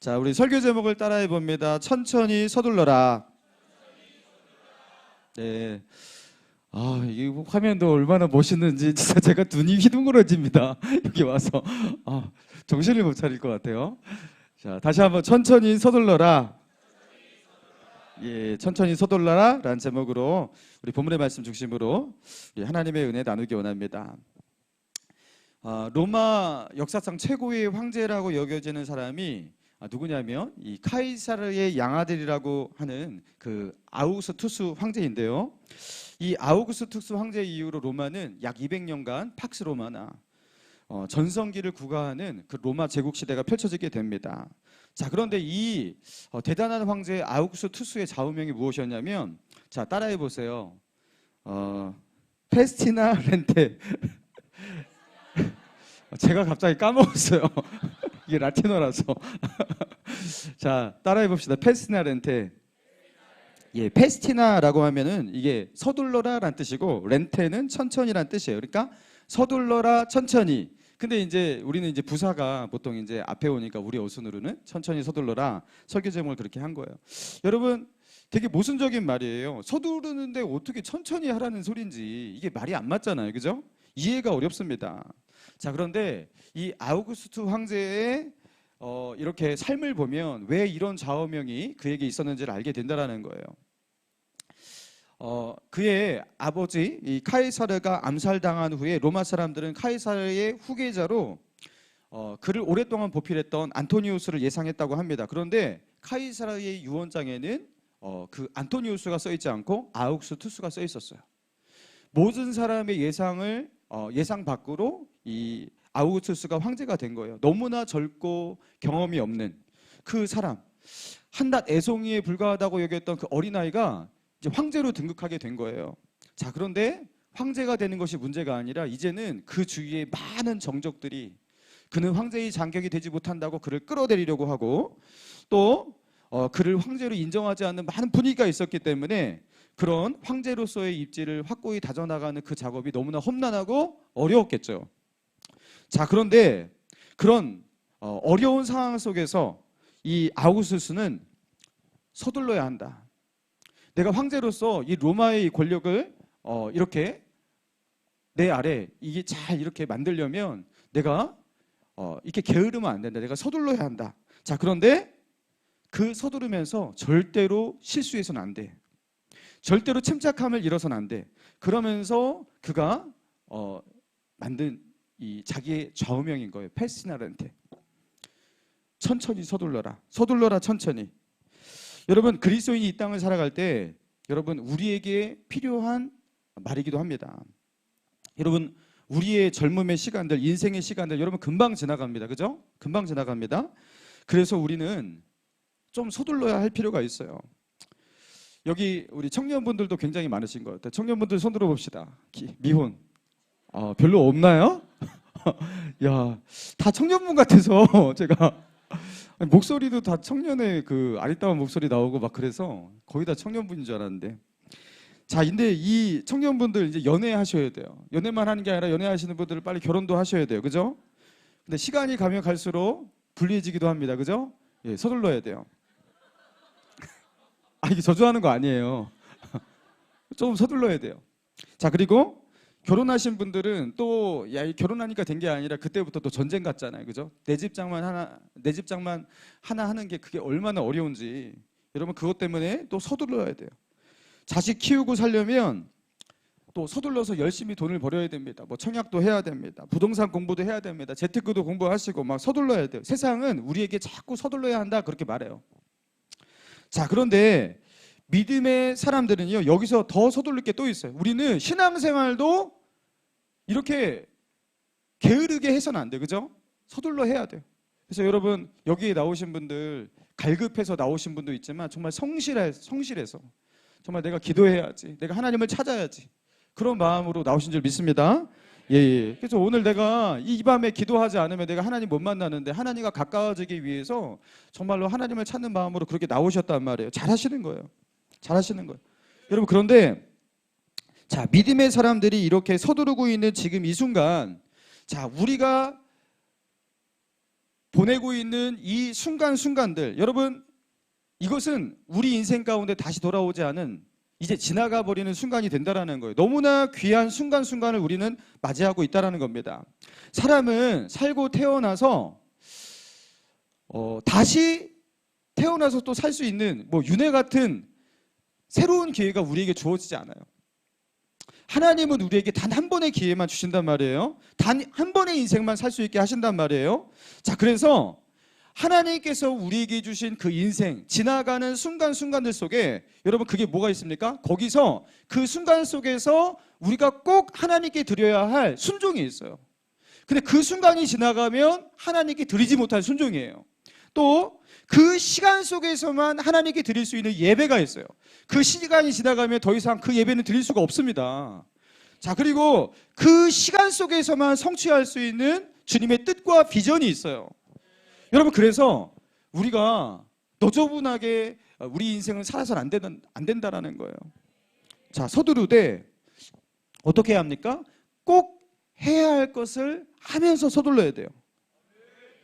자, 우리 설교 제목을 따라해 봅니다. 천천히 서둘러라. 네. 이 화면도 얼마나 멋있는지 진짜 제가 눈이 휘둥그러집니다. 여기 와서 정신을 못 차릴 것 같아요. 자, 다시 한번 천천히 서둘러라. 예, 천천히 서둘러라 라는 제목으로 우리 본문의 말씀 중심으로 우리 하나님의 은혜 나누기 원합니다. 로마 역사상 최고의 황제라고 여겨지는 사람이 누구냐면 이 카이사르의 양아들이라고 하는 그 아우구스투스 황제인데요. 이 아우구스투스 황제 이후로 로마는 약 200년간 팍스 로마나 전성기를 구가하는 그 로마 제국 시대가 펼쳐지게 됩니다. 자, 그런데 이 대단한 황제 아우구스투스의 좌우명이 무엇이었냐면, 자, 따라해 보세요. 페스티나 렌테. 제가 갑자기 까먹었어요. 이게 라틴어라서. 자, 따라해 봅시다. 페스티나 렌테. 예, 페스티나라고 하면은 이게 서둘러라란 뜻이고 렌테는 천천히란 뜻이에요. 그러니까 서둘러라 천천히. 근데 이제 우리는 이제 부사가 보통 이제 앞에 오니까 우리 어순으로는 천천히 서둘러라 설교 제목을 그렇게 한 거예요. 여러분, 되게 모순적인 말이에요. 서두르는데 어떻게 천천히 하라는 소리인지 이게 말이 안 맞잖아요. 그죠? 이해가 어렵습니다. 자, 그런데 이 아우구스투 황제의 이렇게 삶을 보면 왜 이런 좌우명이 그에게 있었는지를 알게 된다라는 거예요. 그의 아버지 이 카이사르가 암살당한 후에 로마 사람들은 카이사르의 후계자로 그를 오랫동안 보필했던 안토니우스를 예상했다고 합니다. 그런데 카이사르의 유언장에는 그 안토니우스가 써 있지 않고 아우구스투스가 써 있었어요. 모든 사람의 예상 밖으로 이 아우구스투스가 황제가 된 거예요. 너무나 젊고 경험이 없는 그 사람, 한낱 애송이에 불과하다고 여겼던 그 어린아이가 이제 황제로 등극하게 된 거예요. 자, 그런데 황제가 되는 것이 문제가 아니라 이제는 그 주위에 많은 정적들이 그는 황제의 장격이 되지 못한다고 그를 끌어내리려고 하고 또 그를 황제로 인정하지 않는 많은 분위기가 있었기 때문에 그런 황제로서의 입지를 확고히 다져나가는 그 작업이 너무나 험난하고 어려웠겠죠. 자, 그런데 그런 어려운 상황 속에서 이 아우구스투스는 서둘러야 한다. 내가 황제로서 이 로마의 권력을 이렇게 내 아래 이게 잘 이렇게 만들려면 내가 이렇게 게으르면 안 된다. 내가 서둘러야 한다. 자, 그런데 그 서두르면서 절대로 실수해서는 안 돼. 절대로 침착함을 잃어서는 안 돼. 그러면서 그가 만든 이 자기의 좌우명인 거예요. 페스티나한테 천천히 서둘러라. 서둘러라 천천히. 여러분, 그리스도인이 이 땅을 살아갈 때 여러분 우리에게 필요한 말이기도 합니다. 여러분, 우리의 젊음의 시간들, 인생의 시간들 여러분 금방 지나갑니다. 그죠? 금방 지나갑니다. 그래서 우리는 좀 서둘러야 할 필요가 있어요. 여기 우리 청년분들도 굉장히 많으신 것 같아요. 청년분들 손 들어봅시다. 미혼 별로 없나요? 야, 다 청년분 같아서 제가 목소리도 다 청년의 그 아리따운 목소리 나오고 막 그래서 거의 다 청년분인 줄 알았는데, 자, 근데 이 청년분들 이제 연애하셔야 돼요. 연애만 하는 게 아니라 연애하시는 분들은 빨리 결혼도 하셔야 돼요. 그죠? 근데 시간이 가면 갈수록 불리해지기도 합니다. 그죠? 예, 서둘러야 돼요. 이게 저주하는 거 아니에요. 좀 서둘러야 돼요. 자, 그리고 결혼하신 분들은 또 결혼하니까 된 게 아니라 그때부터 또 전쟁 같잖아요. 그죠? 내 집장만 하나 하는 게 그게 얼마나 어려운지 여러분 그것 때문에 또 서둘러야 돼요. 자식 키우고 살려면 또 서둘러서 열심히 돈을 벌어야 됩니다. 뭐 청약도 해야 됩니다. 부동산 공부도 해야 됩니다. 재테크도 공부하시고 막 서둘러야 돼요. 세상은 우리에게 자꾸 서둘러야 한다 그렇게 말해요. 자, 그런데 믿음의 사람들은요 여기서 더 서둘릴 게 또 있어요. 우리는 신앙생활도 이렇게 게으르게 해서는 안 돼. 그죠? 서둘러 해야 돼요. 그래서 여러분 여기에 나오신 분들 갈급해서 나오신 분도 있지만 정말 성실해서 정말 내가 기도해야지, 내가 하나님을 찾아야지 그런 마음으로 나오신 줄 믿습니다. 예. 그래서 오늘 내가 이 밤에 기도하지 않으면 내가 하나님 못 만나는데 하나님과 가까워지기 위해서 정말로 하나님을 찾는 마음으로 그렇게 나오셨단 말이에요. 잘하시는 거예요. 잘하시는 거예요. 여러분, 그런데 자, 믿음의 사람들이 이렇게 서두르고 있는 지금 이 순간, 자, 우리가 보내고 있는 이 순간순간들, 여러분 이것은 우리 인생 가운데 다시 돌아오지 않은 이제 지나가 버리는 순간이 된다라는 거예요. 너무나 귀한 순간순간을 우리는 맞이하고 있다라는 겁니다. 사람은 살고 태어나서 다시 태어나서 또 살 수 있는 윤회 같은 새로운 기회가 우리에게 주어지지 않아요. 하나님은 우리에게 단 한 번의 기회만 주신단 말이에요. 단 한 번의 인생만 살 수 있게 하신단 말이에요. 자, 그래서 하나님께서 우리에게 주신 그 인생, 지나가는 순간순간들 속에 여러분 그게 뭐가 있습니까? 거기서 그 순간 속에서 우리가 꼭 하나님께 드려야 할 순종이 있어요. 근데 그 순간이 지나가면 하나님께 드리지 못할 순종이에요. 또 그 시간 속에서만 하나님께 드릴 수 있는 예배가 있어요. 그 시간이 지나가면 더 이상 그 예배는 드릴 수가 없습니다. 자, 그리고 그 시간 속에서만 성취할 수 있는 주님의 뜻과 비전이 있어요. 여러분, 그래서 우리가 너저분하게 우리 인생을 살아서는 안 된다라는 거예요. 자, 서두르되 어떻게 해야 합니까? 꼭 해야 할 것을 하면서 서둘러야 돼요.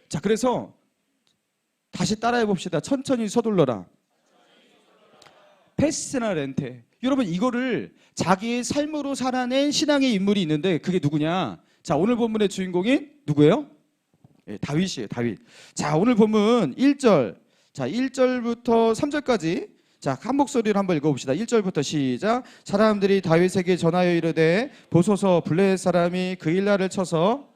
자, 그래서 다시 따라해 봅시다. 천천히 서둘러라. 페시나 렌테. 여러분, 이거를 자기의 삶으로 살아낸 신앙의 인물이 있는데 그게 누구냐? 자, 오늘 본문의 주인공인 누구예요? 예, 다윗이에요. 다윗. 자, 오늘 본문 1절. 자, 1절부터 3절까지. 자, 한 목소리로 한번 읽어봅시다. 1절부터 시작. 사람들이 다윗에게 전하여 이르되 보소서 블레셋 사람이 그일라를 쳐서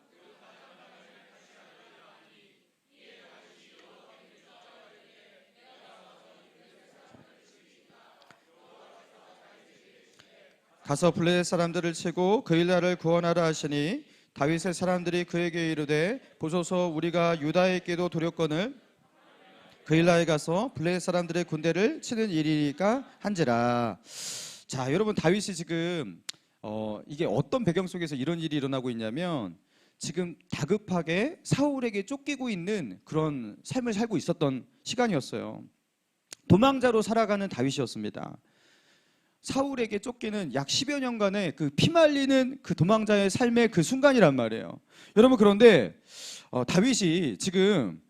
가서 블레셋 사람들을 치고 그일라를 구원하라 하시니 다윗의 사람들이 그에게 이르되 보소서 우리가 유다에게도 도렸거늘 그일라에 가서 블레셋 사람들의 군대를 치는 일이니까 한지라. 자, 여러분 다윗이 지금 이게 어떤 배경 속에서 이런 일이 일어나고 있냐면 지금 다급하게 사울에게 쫓기고 있는 그런 삶을 살고 있었던 시간이었어요. 도망자로 살아가는 다윗이었습니다. 사울에게 쫓기는 약 10여 년간의 그 피말리는 그 도망자의 삶의 그 순간이란 말이에요. 여러분, 그런데 다윗이 지금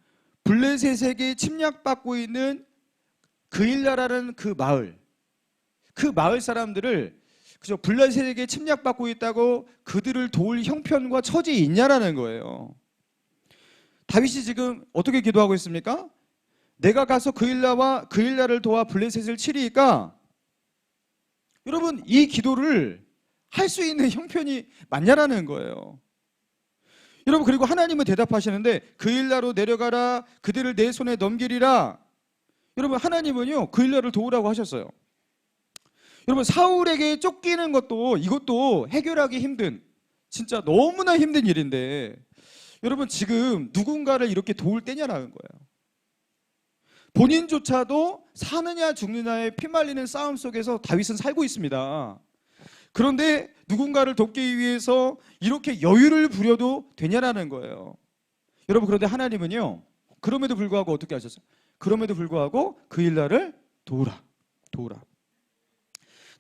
블레셋에게 침략받고 있는 그일라라는 그 마을 사람들을 그죠? 블레셋에게 침략받고 있다고 그들을 도울 형편과 처지에 있냐라는 거예요. 다윗이 지금 어떻게 기도하고 있습니까? 내가 가서 그일라를 도와 블레셋을 치리까 여러분, 이 기도를 할 수 있는 형편이 맞냐라는 거예요. 여러분, 그리고 하나님은 대답하시는데 그일라로 내려가라 그들을 내 손에 넘기리라. 여러분, 하나님은요 그일라를 도우라고 하셨어요. 여러분, 사울에게 쫓기는 이것도 해결하기 힘든, 진짜 너무나 힘든 일인데 여러분, 지금 누군가를 이렇게 도울 때냐라는 거예요. 본인조차도 사느냐 죽느냐의 피말리는 싸움 속에서 다윗은 살고 있습니다. 그런데 누군가를 돕기 위해서 이렇게 여유를 부려도 되냐라는 거예요. 여러분, 그런데 하나님은요 그럼에도 불구하고 어떻게 하셨어요? 그럼에도 불구하고 그일라를 도우라.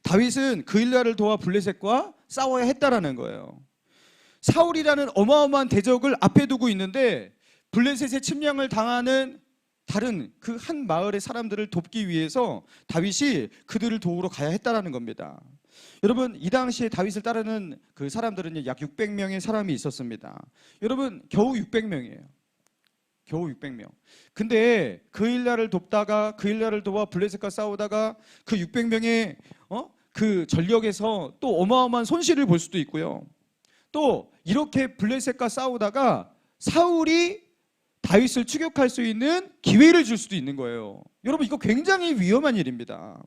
다윗은 그일라를 도와 블레셋과 싸워야 했다라는 거예요. 사울이라는 어마어마한 대적을 앞에 두고 있는데 블레셋의 침략을 당하는 다른 그 한 마을의 사람들을 돕기 위해서 다윗이 그들을 도우러 가야 했다라는 겁니다. 여러분, 이 당시에 다윗을 따르는 그 사람들은 약 600명의 사람이 있었습니다. 여러분, 겨우 600명이에요. 겨우 600명. 근데 그일라를 돕다가 그일라를 도와 블레셋과 싸우다가 그 600명의 그 전력에서 또 어마어마한 손실을 볼 수도 있고요. 또 이렇게 블레셋과 싸우다가 사울이 다윗을 추격할 수 있는 기회를 줄 수도 있는 거예요. 여러분, 이거 굉장히 위험한 일입니다.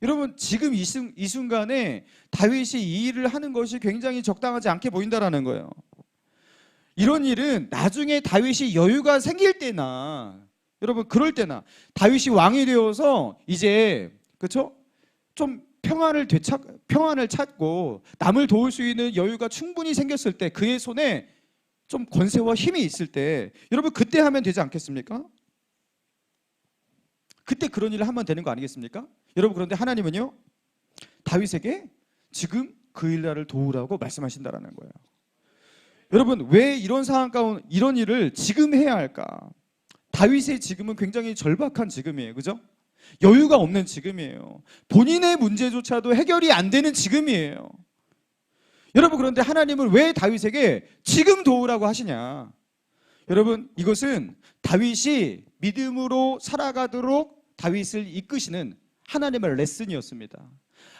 여러분, 지금 이 순간에 다윗이 이 일을 하는 것이 굉장히 적당하지 않게 보인다라는 거예요. 이런 일은 나중에 다윗이 여유가 생길 때나, 여러분 그럴 때나, 다윗이 왕이 되어서 이제 그렇죠? 좀 평안을 찾고 남을 도울 수 있는 여유가 충분히 생겼을 때, 그의 손에 좀 권세와 힘이 있을 때, 여러분 그때 하면 되지 않겠습니까? 그때 그런 일을 하면 되는 거 아니겠습니까? 여러분, 그런데 하나님은요 다윗에게 지금 그일라를 도우라고 말씀하신다라는 거예요. 여러분, 왜 이런 상황 가운데 이런 일을 지금 해야 할까? 다윗의 지금은 굉장히 절박한 지금이에요. 그죠? 여유가 없는 지금이에요. 본인의 문제조차도 해결이 안 되는 지금이에요. 여러분, 그런데 하나님은 왜 다윗에게 지금 도우라고 하시냐? 여러분, 이것은 다윗이 믿음으로 살아가도록 다윗을 이끄시는 하나님의 레슨이었습니다.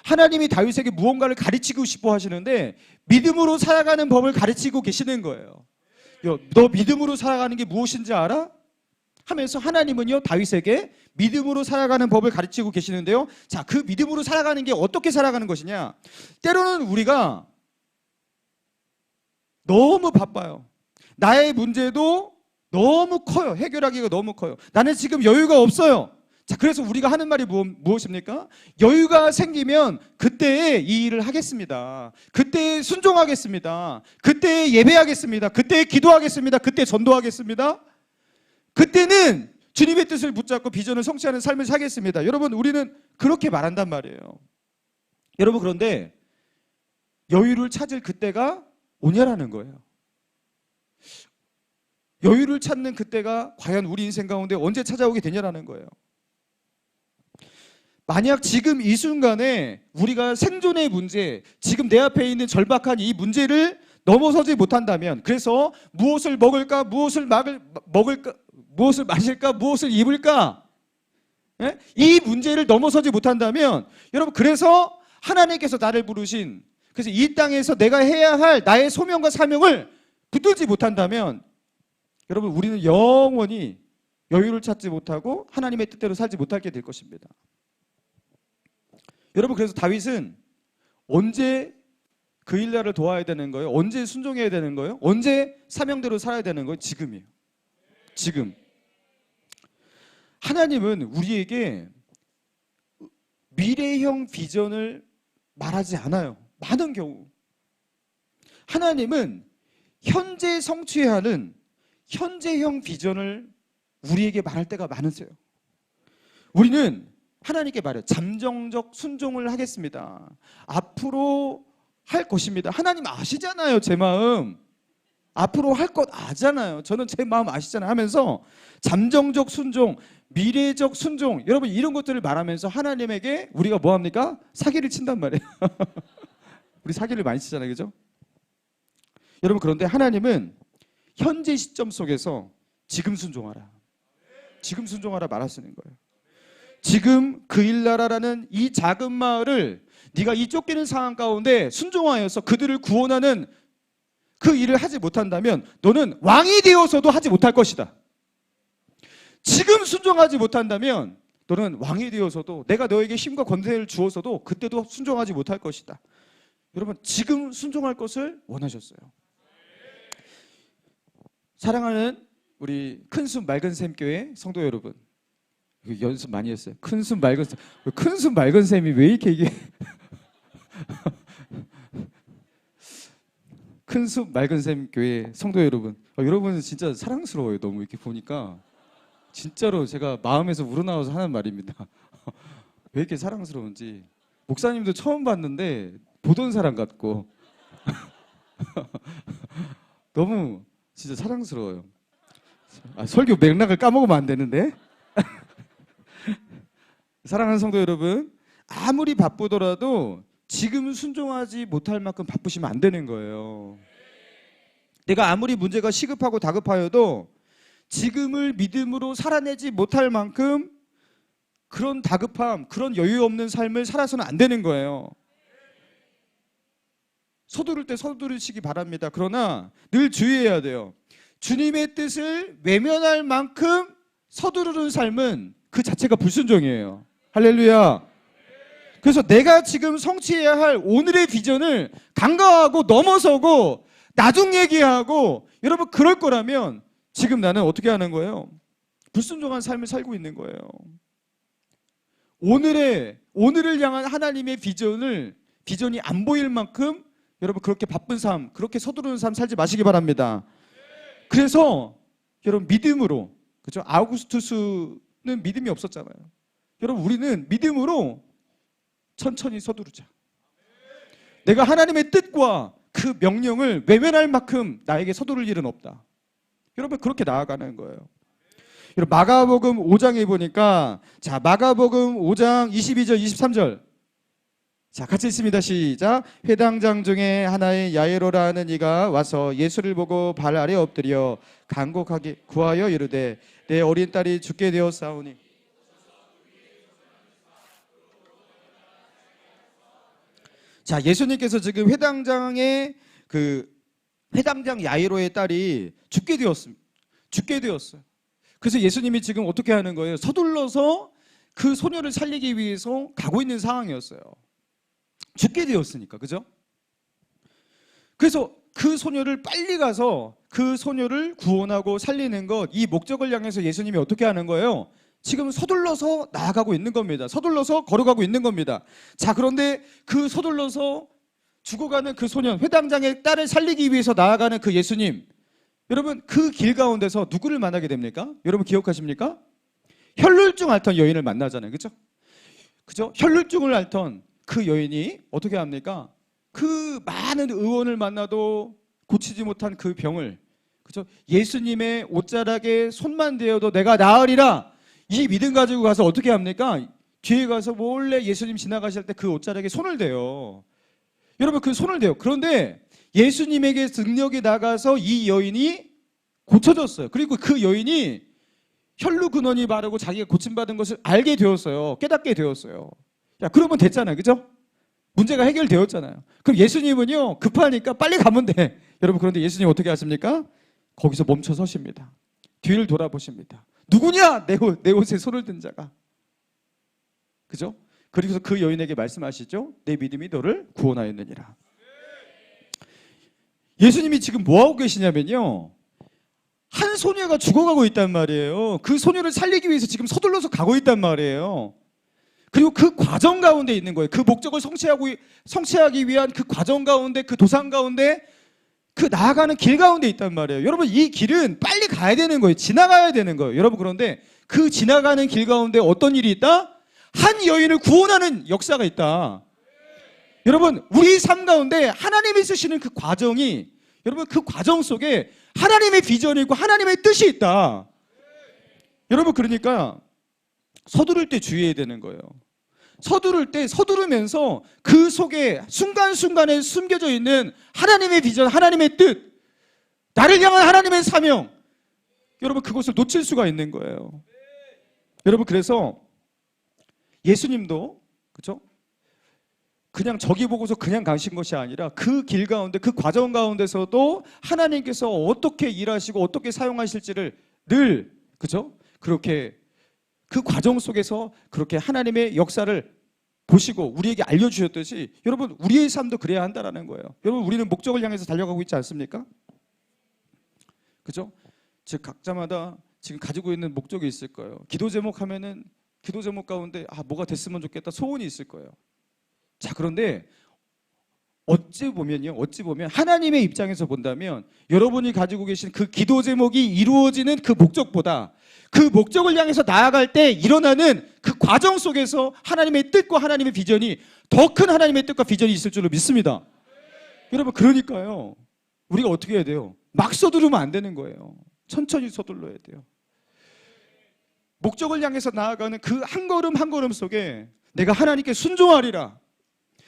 하나님이 다윗에게 무언가를 가르치고 싶어 하시는데 믿음으로 살아가는 법을 가르치고 계시는 거예요. 너 믿음으로 살아가는 게 무엇인지 알아? 하면서 하나님은요, 다윗에게 믿음으로 살아가는 법을 가르치고 계시는데요. 자, 그 믿음으로 살아가는 게 어떻게 살아가는 것이냐? 때로는 우리가 너무 바빠요. 나의 문제도 너무 커요. 해결하기가 너무 커요. 나는 지금 여유가 없어요. 자, 그래서 우리가 하는 말이 무엇입니까? 여유가 생기면 그때에 이 일을 하겠습니다. 그때에 순종하겠습니다. 그때에 예배하겠습니다. 그때에 기도하겠습니다. 그때에 전도하겠습니다. 그때는 주님의 뜻을 붙잡고 비전을 성취하는 삶을 살겠습니다. 여러분, 우리는 그렇게 말한단 말이에요. 여러분, 그런데 여유를 찾을 그때가 오냐라는 거예요. 여유를 찾는 그때가 과연 우리 인생 가운데 언제 찾아오게 되냐라는 거예요. 만약 지금 이 순간에 우리가 생존의 문제, 지금 내 앞에 있는 절박한 이 문제를 넘어서지 못한다면, 그래서 무엇을 먹을까, 무엇을 먹을까, 무엇을 마실까, 무엇을 입을까, 이 문제를 넘어서지 못한다면, 여러분, 그래서 하나님께서 나를 부르신, 그래서 이 땅에서 내가 해야 할 나의 소명과 사명을 붙들지 못한다면, 여러분, 우리는 영원히 여유를 찾지 못하고 하나님의 뜻대로 살지 못하게 될 것입니다. 여러분, 그래서 다윗은 언제 그 일날을 도와야 되는 거예요? 언제 순종해야 되는 거예요? 언제 사명대로 살아야 되는 거예요? 지금이에요. 지금. 하나님은 우리에게 미래형 비전을 말하지 않아요. 많은 경우. 하나님은 현재 성취해야 하는 현재형 비전을 우리에게 말할 때가 많으세요. 우리는 하나님께 말해요. 잠정적 순종을 하겠습니다. 앞으로 할 것입니다. 하나님 아시잖아요, 제 마음. 앞으로 할 것 아잖아요. 저는 제 마음 아시잖아요 하면서 잠정적 순종, 미래적 순종, 여러분 이런 것들을 말하면서 하나님에게 우리가 뭐합니까? 사기를 친단 말이에요. 우리 사기를 많이 치잖아요, 그죠? 여러분, 그런데 하나님은 현재 시점 속에서 지금 순종하라, 지금 순종하라 말하시는 거예요. 지금 그 일나라라는 이 작은 마을을 네가 이 쫓기는 상황 가운데 순종하여서 그들을 구원하는 그 일을 하지 못한다면 너는 왕이 되어서도 하지 못할 것이다. 지금 순종하지 못한다면 너는 왕이 되어서도, 내가 너에게 힘과 권세를 주어서도 그때도 순종하지 못할 것이다. 여러분, 지금 순종할 것을 원하셨어요. 사랑하는 우리 큰숨 맑은 샘 교회 성도 여러분, 연습 많이 했어요. 큰숨 맑은 샘. 큰숨 맑은 샘이 왜 이렇게 이게 큰숨 맑은 샘 교회 성도 여러분, 여러분은 진짜 사랑스러워요. 너무 이렇게 보니까 진짜로 제가 마음에서 우러나와서 하는 말입니다. 왜 이렇게 사랑스러운지. 목사님도 처음 봤는데 보던 사람 같고 너무 진짜 사랑스러워요. 설교 맥락을 까먹으면 안 되는데. 사랑하는 성도 여러분, 아무리 바쁘더라도 지금 순종하지 못할 만큼 바쁘시면 안 되는 거예요. 내가 아무리 문제가 시급하고 다급하여도 지금을 믿음으로 살아내지 못할 만큼 그런 다급함, 그런 여유 없는 삶을 살아서는 안 되는 거예요. 서두를 때 서두르시기 바랍니다. 그러나 늘 주의해야 돼요. 주님의 뜻을 외면할 만큼 서두르는 삶은 그 자체가 불순종이에요. 할렐루야. 그래서 내가 지금 성취해야 할 오늘의 비전을 간과하고 넘어서고 나중 얘기하고, 여러분 그럴 거라면 지금 나는 어떻게 하는 거예요? 불순종한 삶을 살고 있는 거예요. 오늘을 향한 하나님의 비전이 안 보일 만큼 여러분 그렇게 바쁜 삶, 그렇게 서두르는 삶 살지 마시기 바랍니다. 그래서 여러분 믿음으로, 그렇죠? 아우구스투스는 믿음이 없었잖아요. 여러분 우리는 믿음으로 천천히 서두르자. 내가 하나님의 뜻과 그 명령을 외면할 만큼 나에게 서두를 일은 없다. 여러분 그렇게 나아가는 거예요. 여러분 마가복음 5장에 보니까 자 마가복음 5장 22절 23절 자 같이 읽습니다. 시작. 회당장 중에 하나의 야이로라는 이가 와서 예수를 보고 발 아래 엎드려 간곡하게 구하여 이르되 내 어린 딸이 죽게 되었사오니 자 예수님께서 지금 회당장의 회당장 야이로의 딸이 죽게 되었습니다. 죽게 되었어요. 그래서 예수님이 지금 어떻게 하는 거예요? 서둘러서 그 소녀를 살리기 위해서 가고 있는 상황이었어요. 죽게 되었으니까, 그죠? 그래서 그 소녀를 빨리 가서 그 소녀를 구원하고 살리는 것, 이 목적을 향해서 예수님이 어떻게 하는 거예요? 지금 서둘러서 나아가고 있는 겁니다. 서둘러서 걸어가고 있는 겁니다. 자, 그런데 그 서둘러서 죽어가는 그 소년, 회당장의 딸을 살리기 위해서 나아가는 그 예수님, 여러분 그 길 가운데서 누구를 만나게 됩니까? 여러분 기억하십니까? 혈루증 앓던 여인을 만나잖아요. 그죠? 그죠? 혈루증을 앓던 그 여인이 어떻게 합니까? 그 많은 의원을 만나도 고치지 못한 그 병을, 그죠? 예수님의 옷자락에 손만 대어도 내가 나으리라, 이 믿음 가지고 가서 어떻게 합니까? 뒤에 가서 몰래 예수님 지나가실 때 그 옷자락에 손을 대요. 여러분 그 손을 대요. 그런데 예수님에게 능력이 나가서 이 여인이 고쳐졌어요. 그리고 그 여인이 혈루 근원이 바르고 자기가 고침받은 것을 알게 되었어요. 깨닫게 되었어요. 야, 그러면 됐잖아요. 그죠? 문제가 해결되었잖아요. 그럼 예수님은요, 급하니까 빨리 가면 돼. 여러분, 그런데 예수님 어떻게 하십니까? 거기서 멈춰 서십니다. 뒤를 돌아보십니다. 누구냐? 내 옷에 손을 든 자가. 그죠? 그리고서 그 여인에게 말씀하시죠. 내 믿음이 너를 구원하였느니라. 예수님이 지금 뭐하고 계시냐면요, 한 소녀가 죽어가고 있단 말이에요. 그 소녀를 살리기 위해서 지금 서둘러서 가고 있단 말이에요. 그리고 그 과정 가운데 있는 거예요. 그 목적을 성취하기 위한 그 과정 가운데, 그 도상 가운데, 그 나아가는 길 가운데 있단 말이에요. 여러분 이 길은 빨리 가야 되는 거예요. 지나가야 되는 거예요. 여러분 그런데 그 지나가는 길 가운데 어떤 일이 있다? 한 여인을 구원하는 역사가 있다. 여러분 우리 삶 가운데 하나님이 쓰시는 그 과정이, 여러분 그 과정 속에 하나님의 비전이 있고 하나님의 뜻이 있다. 여러분 그러니까 서두를 때 주의해야 되는 거예요. 서두를 때 서두르면서 그 속에 순간순간에 숨겨져 있는 하나님의 비전, 하나님의 뜻, 나를 향한 하나님의 사명, 여러분 그것을 놓칠 수가 있는 거예요. 여러분 그래서 예수님도 그렇죠? 그냥 저기 보고서 그냥 가신 것이 아니라 그 길 가운데, 그 과정 가운데서도 하나님께서 어떻게 일하시고 어떻게 사용하실지를 늘 그렇죠? 그렇게 그 과정 속에서 그렇게 하나님의 역사를 보시고 우리에게 알려주셨듯이 여러분 우리의 삶도 그래야 한다는 거예요. 여러분 우리는 목적을 향해서 달려가고 있지 않습니까? 그죠? 즉 각자마다 지금 가지고 있는 목적이 있을 거예요. 기도 제목 하면은 기도 제목 가운데 뭐가 됐으면 좋겠다 소원이 있을 거예요. 자 그런데 어찌 보면 하나님의 입장에서 본다면 여러분이 가지고 계신 그 기도 제목이 이루어지는 그 목적보다 그 목적을 향해서 나아갈 때 일어나는 그 과정 속에서 하나님의 뜻과 하나님의 비전이, 더 큰 하나님의 뜻과 비전이 있을 줄로 믿습니다. 여러분 그러니까요 우리가 어떻게 해야 돼요? 막 서두르면 안 되는 거예요. 천천히 서둘러야 돼요. 목적을 향해서 나아가는 그 한 걸음 한 걸음 속에 내가 하나님께 순종하리라,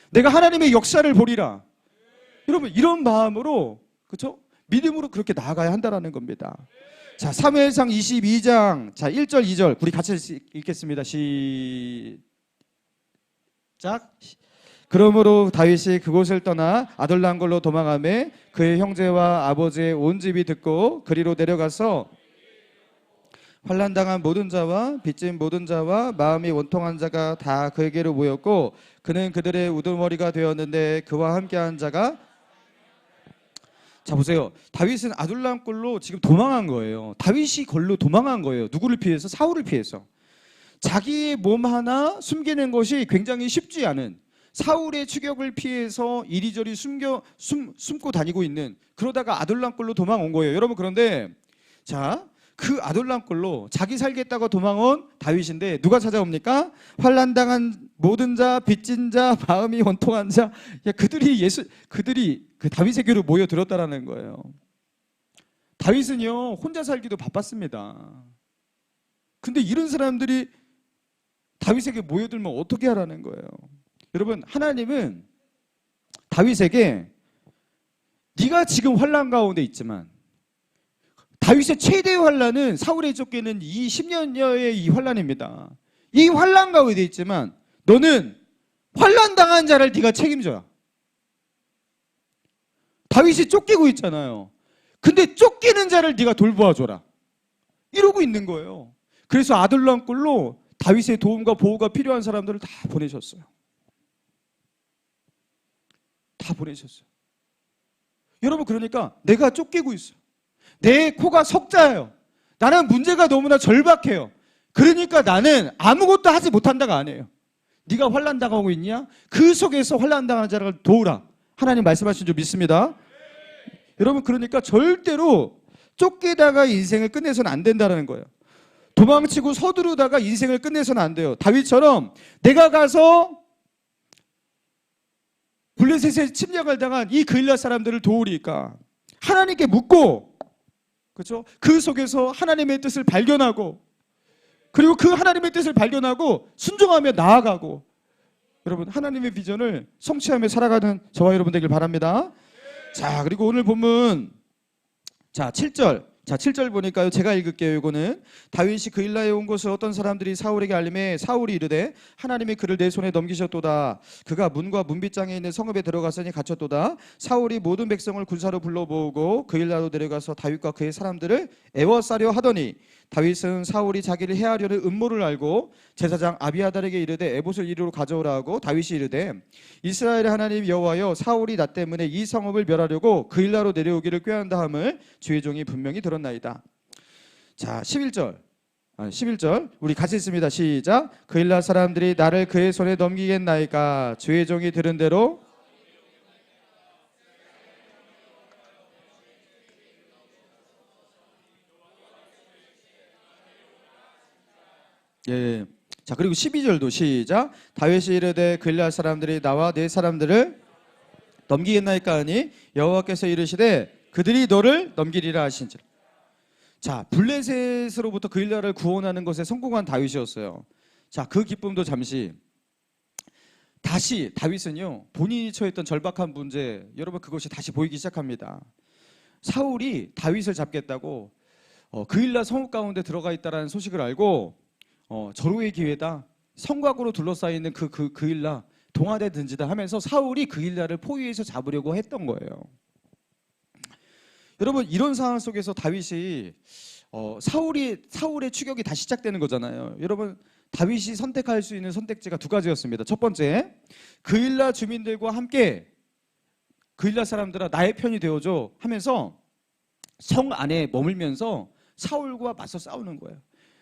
내가 하나님의 역사를 보리라. 여러분 이런 마음으로 그렇죠? 믿음으로 그렇게 나아가야 한다는 겁니다. 자 사무엘상 22장 자 1절 2절 우리 같이 읽겠습니다. 시작. 그러므로 다윗이 그곳을 떠나 아둘람굴로 도망하매 그의 형제와 아버지의 온 집이 듣고 그리로 내려가서 환난당한 모든 자와 빚진 모든 자와 마음이 원통한 자가 다 그에게로 모였고 그는 그들의 우두머리가 되었는데 그와 함께한 자가, 자 보세요. 다윗은 아둘람굴로 지금 도망한 거예요. 다윗이 걸로 도망한 거예요. 누구를 피해서? 사울을 피해서. 자기의 몸 하나 숨기는 것이 굉장히 쉽지 않은, 사울의 추격을 피해서 이리저리 숨고 다니고 있는, 그러다가 아둘람굴로 도망온 거예요. 여러분 그런데 자 그 아둘람 꼴로 자기 살겠다고 도망온 다윗인데 누가 찾아옵니까? 환난당한 모든 자, 빚진 자, 마음이 원통한 자. 야, 그들이 그 다윗에게로 모여들었다라는 거예요. 다윗은요 혼자 살기도 바빴습니다. 근데 이런 사람들이 다윗에게 모여들면 어떻게 하라는 거예요? 여러분, 하나님은 다윗에게 네가 지금 환난 가운데 있지만, 다윗의 최대의 환난은 사울에 쫓기는 이 10년여의 이 환난입니다. 이 환난 가운데 있지만 너는 환난 당한 자를 네가 책임져라. 다윗이 쫓기고 있잖아요. 근데 쫓기는 자를 네가 돌보아줘라. 이러고 있는 거예요. 그래서 아둘람 꼴로 다윗의 도움과 보호가 필요한 사람들을 다 보내셨어요. 다 보내셨어요. 여러분, 그러니까 내가 쫓기고 있어요. 내 코가 석자예요. 나는 문제가 너무나 절박해요. 그러니까 나는 아무것도 하지 못한다가 아니에요. 네가 환난 당하고 있냐? 그 속에서 환난 당하는 자를 도우라. 하나님 말씀하신 줄 믿습니다. 여러분, 그러니까 절대로 쫓기다가 인생을 끝내서는 안 된다는 거예요. 도망치고 서두르다가 인생을 끝내서는 안 돼요. 다윗처럼 내가 가서 블레셋에 침략을 당한 이 그일라 사람들을 도우리까 하나님께 묻고, 그렇죠? 그 속에서 하나님의 뜻을 발견하고, 그리고 그 하나님의 뜻을 발견하고 순종하며 나아가고, 여러분, 하나님의 비전을 성취하며 살아가는 저와 여러분 되길 바랍니다. 자, 그리고 오늘 본문 7절 보니까요. 제가 읽을게요. 이거는 다윗이 그일라에 온 것을 어떤 사람들이 사울에게 알림해 사울이 이르되 하나님이 그를 내 손에 넘기셨도다. 그가 문과 문빗장에 있는 성읍에 들어갔으니 갇혔도다. 사울이 모든 백성을 군사로 불러 모으고 그일라로 내려가서 다윗과 그의 사람들을 애워싸려 하더니 다윗은 사울이 자기를 해하려는 음모를 알고 제사장 아비아달에게 이르되 에봇을 이리로 가져오라 하고 다윗이 이르되 이스라엘의 하나님 여호와여 사울이 나 때문에 이 성읍을 멸하려고 그일라로 내려오기를 꾀한다 함을 주의 종이 분명히 들었나이다. 자, 11절 우리 같이 읽습니다. 시작. 그일라 사람들이 나를 그의 손에 넘기겠나이까 주의 종이 들은 대로. 예. 자, 그리고 12절도 시작. 다윗이 이르되 그일라 사람들이 나와 내 사람들을 넘기겠나이까 하니 여호와께서 이르시되 그들이 너를 넘기리라 하신지라. 자, 블레셋으로부터 그일라를 구원하는 것에 성공한 다윗이었어요. 자, 그 기쁨도 잠시. 다시 다윗은요 본인이 처했던 절박한 문제, 여러분, 그것이 다시 보이기 시작합니다. 사울이 다윗을 잡겠다고 그일라 성읍 가운데 들어가 있다라는 소식을 알고 절호의 기회다, 성곽으로 둘러싸이는 그일라 동화되든지다 하면서 사울이 그일라를 포위해서 잡으려고 했던 거예요. 여러분, 이런 상황 속에서 다윗이 사울의 추격이 다시 시작되는 거잖아요. 여러분, 다윗이 선택할 수 있는 선택지가 두 가지였습니다. 첫 번째, 그일라 주민들과 함께 그일라 사람들아 나의 편이 되어줘 하면서 성 안에 머물면서 사울과 맞서 싸우는 거예요.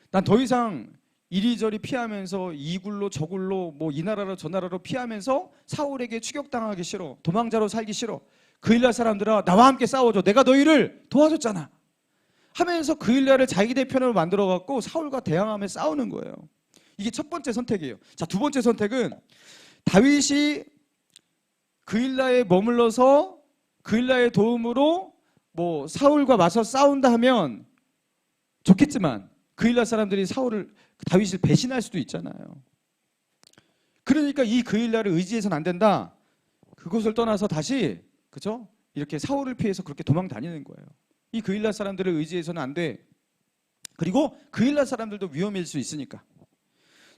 난 더 이상 이리저리 피하면서 이 굴로 저 굴로 뭐 이 나라로 저 나라로 피하면서 사울에게 추격당하기 싫어. 도망자로 살기 싫어. 그일라 사람들아 나와 함께 싸워줘. 내가 너희를 도와줬잖아 하면서 그일라를 자기들 편으로 만들어갖고 사울과 대항하며 싸우는 거예요. 이게 첫 번째 선택이에요. 자, 두 번째 선택은 다윗이 그일라에 머물러서 그일라의 도움으로 뭐 사울과 맞서 싸운다 하면 좋겠지만 그일라 사람들이 다윗을 배신할 수도 있잖아요. 그러니까 이 그일라를 의지해서는 안 된다. 그곳을 떠나서 다시, 그죠? 이렇게 사울을 피해서 그렇게 도망 다니는 거예요. 이 그일라 사람들을 의지해서는 안 돼. 그리고 그일라 사람들도 위험일 수 있으니까.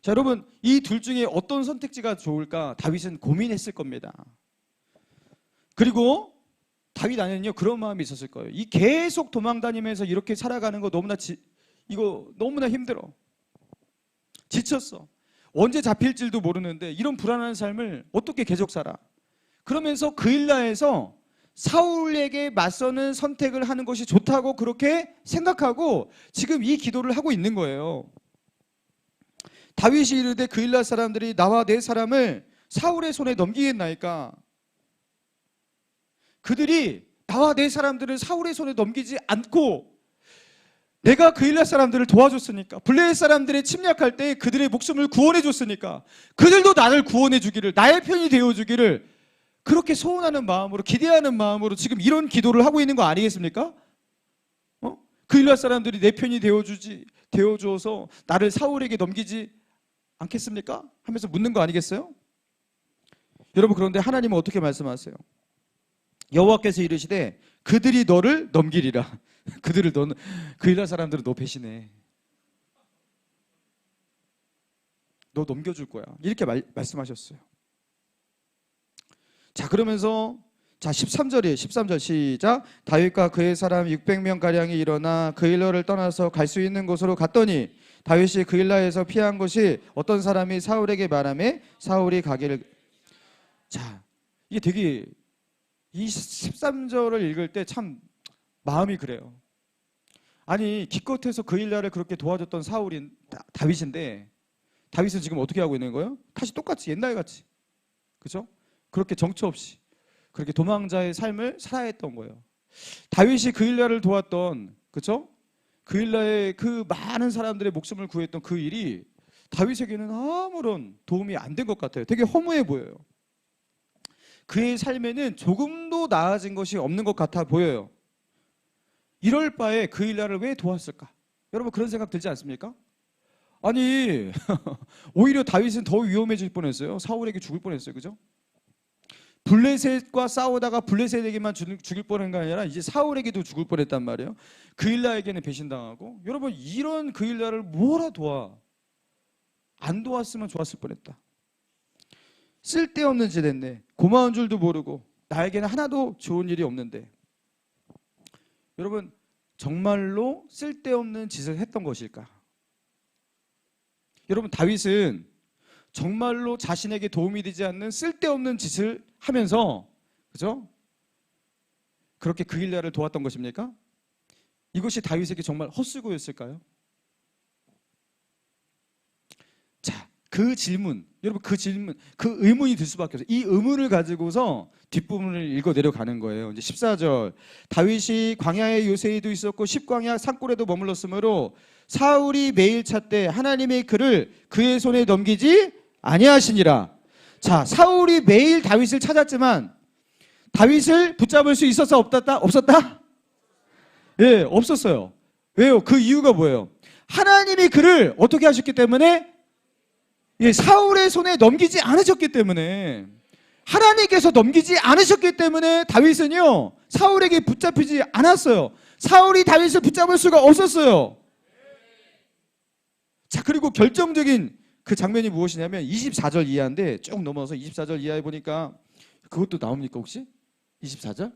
자, 여러분, 이 둘 중에 어떤 선택지가 좋을까? 다윗은 고민했을 겁니다. 그리고 다윗 안에는요 그런 마음이 있었을 거예요. 이 계속 도망 다니면서 이렇게 살아가는 거 너무나 힘들어. 지쳤어. 언제 잡힐지도 모르는데 이런 불안한 삶을 어떻게 계속 살아? 그러면서 그일라에서 사울에게 맞서는 선택을 하는 것이 좋다고 그렇게 생각하고 지금 이 기도를 하고 있는 거예요. 다윗이 이르되 그일라 사람들이 나와 내 사람을 사울의 손에 넘기겠나이까? 그들이 나와 내 사람들을 사울의 손에 넘기지 않고 내가 그일라 사람들을 도와줬으니까, 블레셋 사람들이 침략할 때 그들의 목숨을 구원해 줬으니까 그들도 나를 구원해 주기를, 나의 편이 되어 주기를 그렇게 소원하는 마음으로, 기대하는 마음으로 지금 이런 기도를 하고 있는 거 아니겠습니까? 그일라 사람들이 내 편이 되어줘서 나를 사울에게 넘기지 않겠습니까? 하면서 묻는 거 아니겠어요? 여러분, 그런데 하나님은 어떻게 말씀하세요? 여호와께서 이르시되 그들이 너를 넘기리라. 그일라 사람들은 너 배신해. 너 넘겨줄 거야. 이렇게 말씀하셨어요. 자, 그러면서 13절이에요. 13절 시작. 다윗과 그의 사람 600명 가량이 일어나 그일라를 떠나서 갈 수 있는 곳으로 갔더니 다윗이 그일라에서 피한 곳이 어떤 사람이 사울에게 말하매 사울이 가기를. 자, 이게 되게, 이 13절을 읽을 때 참 마음이 그래요. 아니, 기껏해서 그일라를 그렇게 도와줬던 사울인 다윗인데 다윗은 지금 어떻게 하고 있는 거예요? 다시 똑같이 옛날같이, 그죠? 그렇게 정처 없이 그렇게 도망자의 삶을 살아야 했던 거예요. 다윗이 그일라를 도왔던, 그죠? 그일라의 그 많은 사람들의 목숨을 구했던 그 일이 다윗에게는 아무런 도움이 안 된 것 같아요. 되게 허무해 보여요. 그의 삶에는 조금도 나아진 것이 없는 것 같아 보여요. 이럴 바에 그일라를 왜 도왔을까? 여러분, 그런 생각 들지 않습니까? 아니 오히려 다윗은 더 위험해질 뻔했어요. 사울에게 죽을 뻔했어요. 그죠? 블레셋과 싸우다가 블레셋에게만 죽일 뻔한 게 아니라 이제 사울에게도 죽을 뻔했단 말이에요. 그일라에게는 배신당하고. 여러분, 이런 그일라를 뭐라 도와? 안 도왔으면 좋았을 뻔했다. 쓸데없는 짓 했네. 고마운 줄도 모르고 나에게는 하나도 좋은 일이 없는데. 여러분, 정말로 쓸데없는 짓을 했던 것일까? 여러분, 다윗은 정말로 자신에게 도움이 되지 않는 쓸데없는 짓을 하면서, 그죠? 그렇게 그일라를 도왔던 것입니까? 이것이 다윗에게 정말 헛수고였을까요? 자, 그 질문, 여러분, 그 의문이 들 수밖에 없어요. 이 의문을 가지고서 뒷부분을 읽어 내려가는 거예요. 이제 14절. 다윗이 광야에 요새에도 있었고 십광야 산골에도 머물렀으므로 사울이 매일 찾되 하나님의 그를 그의 손에 넘기지 아니하시니라. 자, 사울이 매일 다윗을 찾았지만 다윗을 붙잡을 수 있었어, 없었다? 예, 없었어요. 왜요? 그 이유가 뭐예요? 하나님이 그를 어떻게 하셨기 때문에? 예, 사울의 손에 넘기지 않으셨기 때문에, 하나님께서 넘기지 않으셨기 때문에 다윗은요 사울에게 붙잡히지 않았어요. 사울이 다윗을 붙잡을 수가 없었어요. 자, 그리고 결정적인 그 장면이 무엇이냐면 24절 이하인데, 쭉 넘어서 24절 이하에 보니까 그것도 나옵니까 혹시? 24절?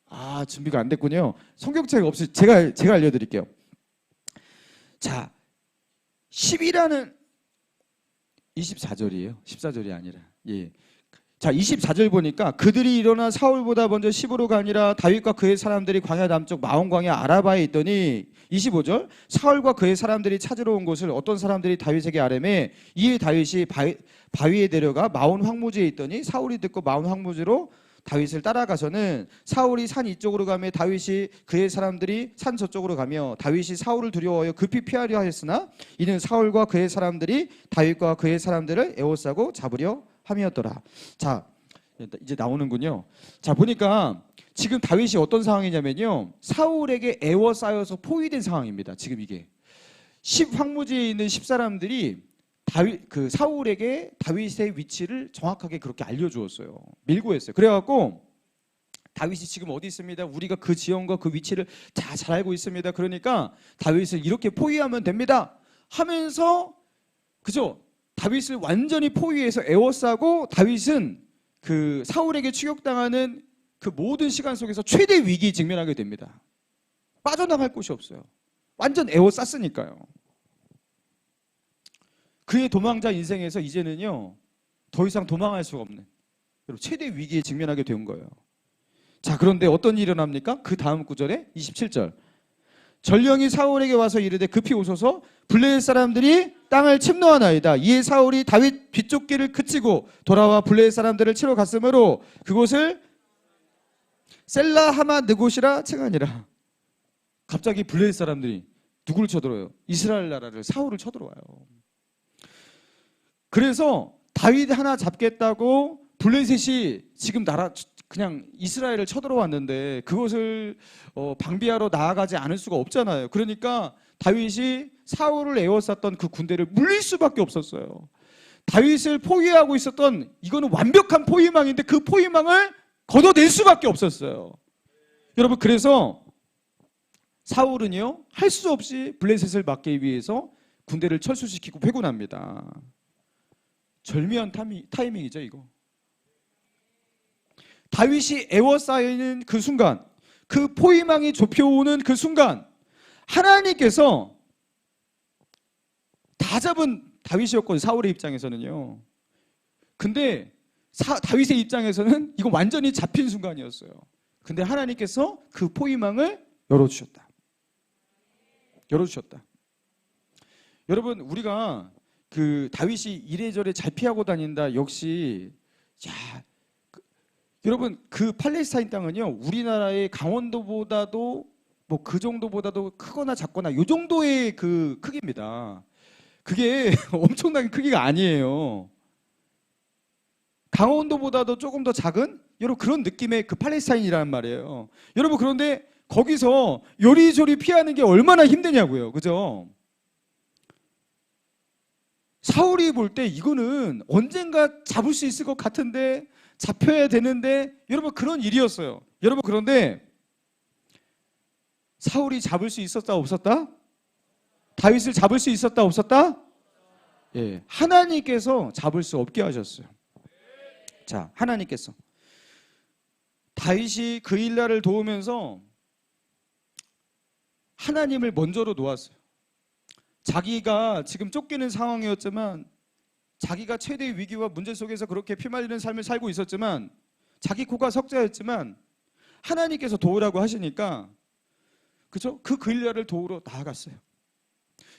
아, 준비가 안 됐군요. 성경책 없이 제가 알려드릴게요. 자, 10이라는 24절이에요. 14절이 아니라. 예. 자, 24절 보니까 그들이 일어나 사울보다 먼저 시브로 가니라. 다윗과 그의 사람들이 광야 남쪽 마온 광야 아라바에 있더니. 25절. 사울과 그의 사람들이 찾으러 온 곳을 어떤 사람들이 다윗에게 아뢰매 이에 다윗이 바위에 내려가 마온 황무지에 있더니 사울이 듣고 마온 황무지로 다윗을 따라가서는 사울이 산 이쪽으로 가며 다윗이 그의 사람들이 산 저쪽으로 가며 다윗이 사울을 두려워하여 급히 피하려 하였으나 이는 사울과 그의 사람들이 다윗과 그의 사람들을 에워싸고 잡으려 함이었더라. 자, 이제 나오는군요. 자, 보니까 지금 다윗이 어떤 상황이냐면요, 사울에게 에워싸여서 포위된 상황입니다. 지금 이게 황무지에 있는 10사람들이 사울에게 다윗의 위치를 정확하게 그렇게 알려주었어요. 밀고 했어요. 그래갖고 다윗이 지금 어디 있습니다. 우리가 그 지형과 그 위치를 다 잘 알고 있습니다. 그러니까 다윗을 이렇게 포위하면 됩니다 하면서, 그죠? 다윗을 완전히 포위해서 에워싸고 다윗은 그 사울에게 추격당하는 그 모든 시간 속에서 최대 위기에 직면하게 됩니다. 빠져나갈 곳이 없어요. 완전 에워쌌으니까요. 그의 도망자 인생에서 이제는요 더 이상 도망할 수가 없는 최대 위기에 직면하게 된 거예요. 자, 그런데 어떤 일이 일어납니까? 그 다음 구절에 27절. 전령이 사울에게 와서 이르되 급히 오소서 블레셋 사람들이 땅을 침노하나이다. 이에 사울이 다윗 빗쫓기를 그치고 돌아와 블레셋 사람들을 치러 갔으므로 그곳을 셀라하마 느곳이라 칭하니라. 갑자기 블레셋 사람들이 누구를 쳐들어요? 이스라엘 나라를, 사울을 쳐들어와요. 그래서 다윗 하나 잡겠다고 블레셋이 지금 그냥 이스라엘을 쳐들어왔는데 그것을 방비하러 나아가지 않을 수가 없잖아요. 그러니까 다윗이 사울을 에워쌌던 그 군대를 물릴 수밖에 없었어요. 다윗을 포위하고 있었던, 이거는 완벽한 포위망인데 그 포위망을 걷어낼 수밖에 없었어요. 여러분, 그래서 사울은요, 할 수 없이 블레셋을 막기 위해서 군대를 철수시키고 회군합니다. 절묘한 타이밍이죠, 이거. 다윗이 에워싸이는 그 순간, 그 포위망이 좁혀오는 그 순간, 하나님께서 다 잡은 다윗이었거든요, 사울의 입장에서는요. 근데 다윗의 입장에서는 이거 완전히 잡힌 순간이었어요. 근데 하나님께서 그 포위망을 열어주셨다. 여러분, 우리가 그 다윗이 이래저래 잘 피하고 다닌다, 역시 여러분, 그 팔레스타인 땅은요, 우리나라의 강원도보다도 뭐 그 정도보다도 크거나 작거나 요 정도의 그 크기입니다. 그게 엄청난 크기가 아니에요. 강원도보다도 조금 더 작은 여러분 그런 느낌의 그 팔레스타인이라는 말이에요. 여러분, 그런데 거기서 요리조리 피하는 게 얼마나 힘드냐고요. 그죠? 사울이 볼 때 이거는 언젠가 잡을 수 있을 것 같은데, 잡혀야 되는데, 여러분 그런 일이었어요. 여러분, 그런데 사울이 잡을 수 있었다 없었다? 다윗을 잡을 수 있었다 없었다? 예, 하나님께서 잡을 수 없게 하셨어요. 자, 하나님께서 다윗이 그 일날을 도우면서 하나님을 먼저로 놓았어요. 자기가 지금 쫓기는 상황이었지만, 자기가 최대의 위기와 문제 속에서 그렇게 피말리는 삶을 살고 있었지만, 자기 코가 석자였지만 하나님께서 도우라고 하시니까, 그죠? 그 그일랴를 도우러 나아갔어요.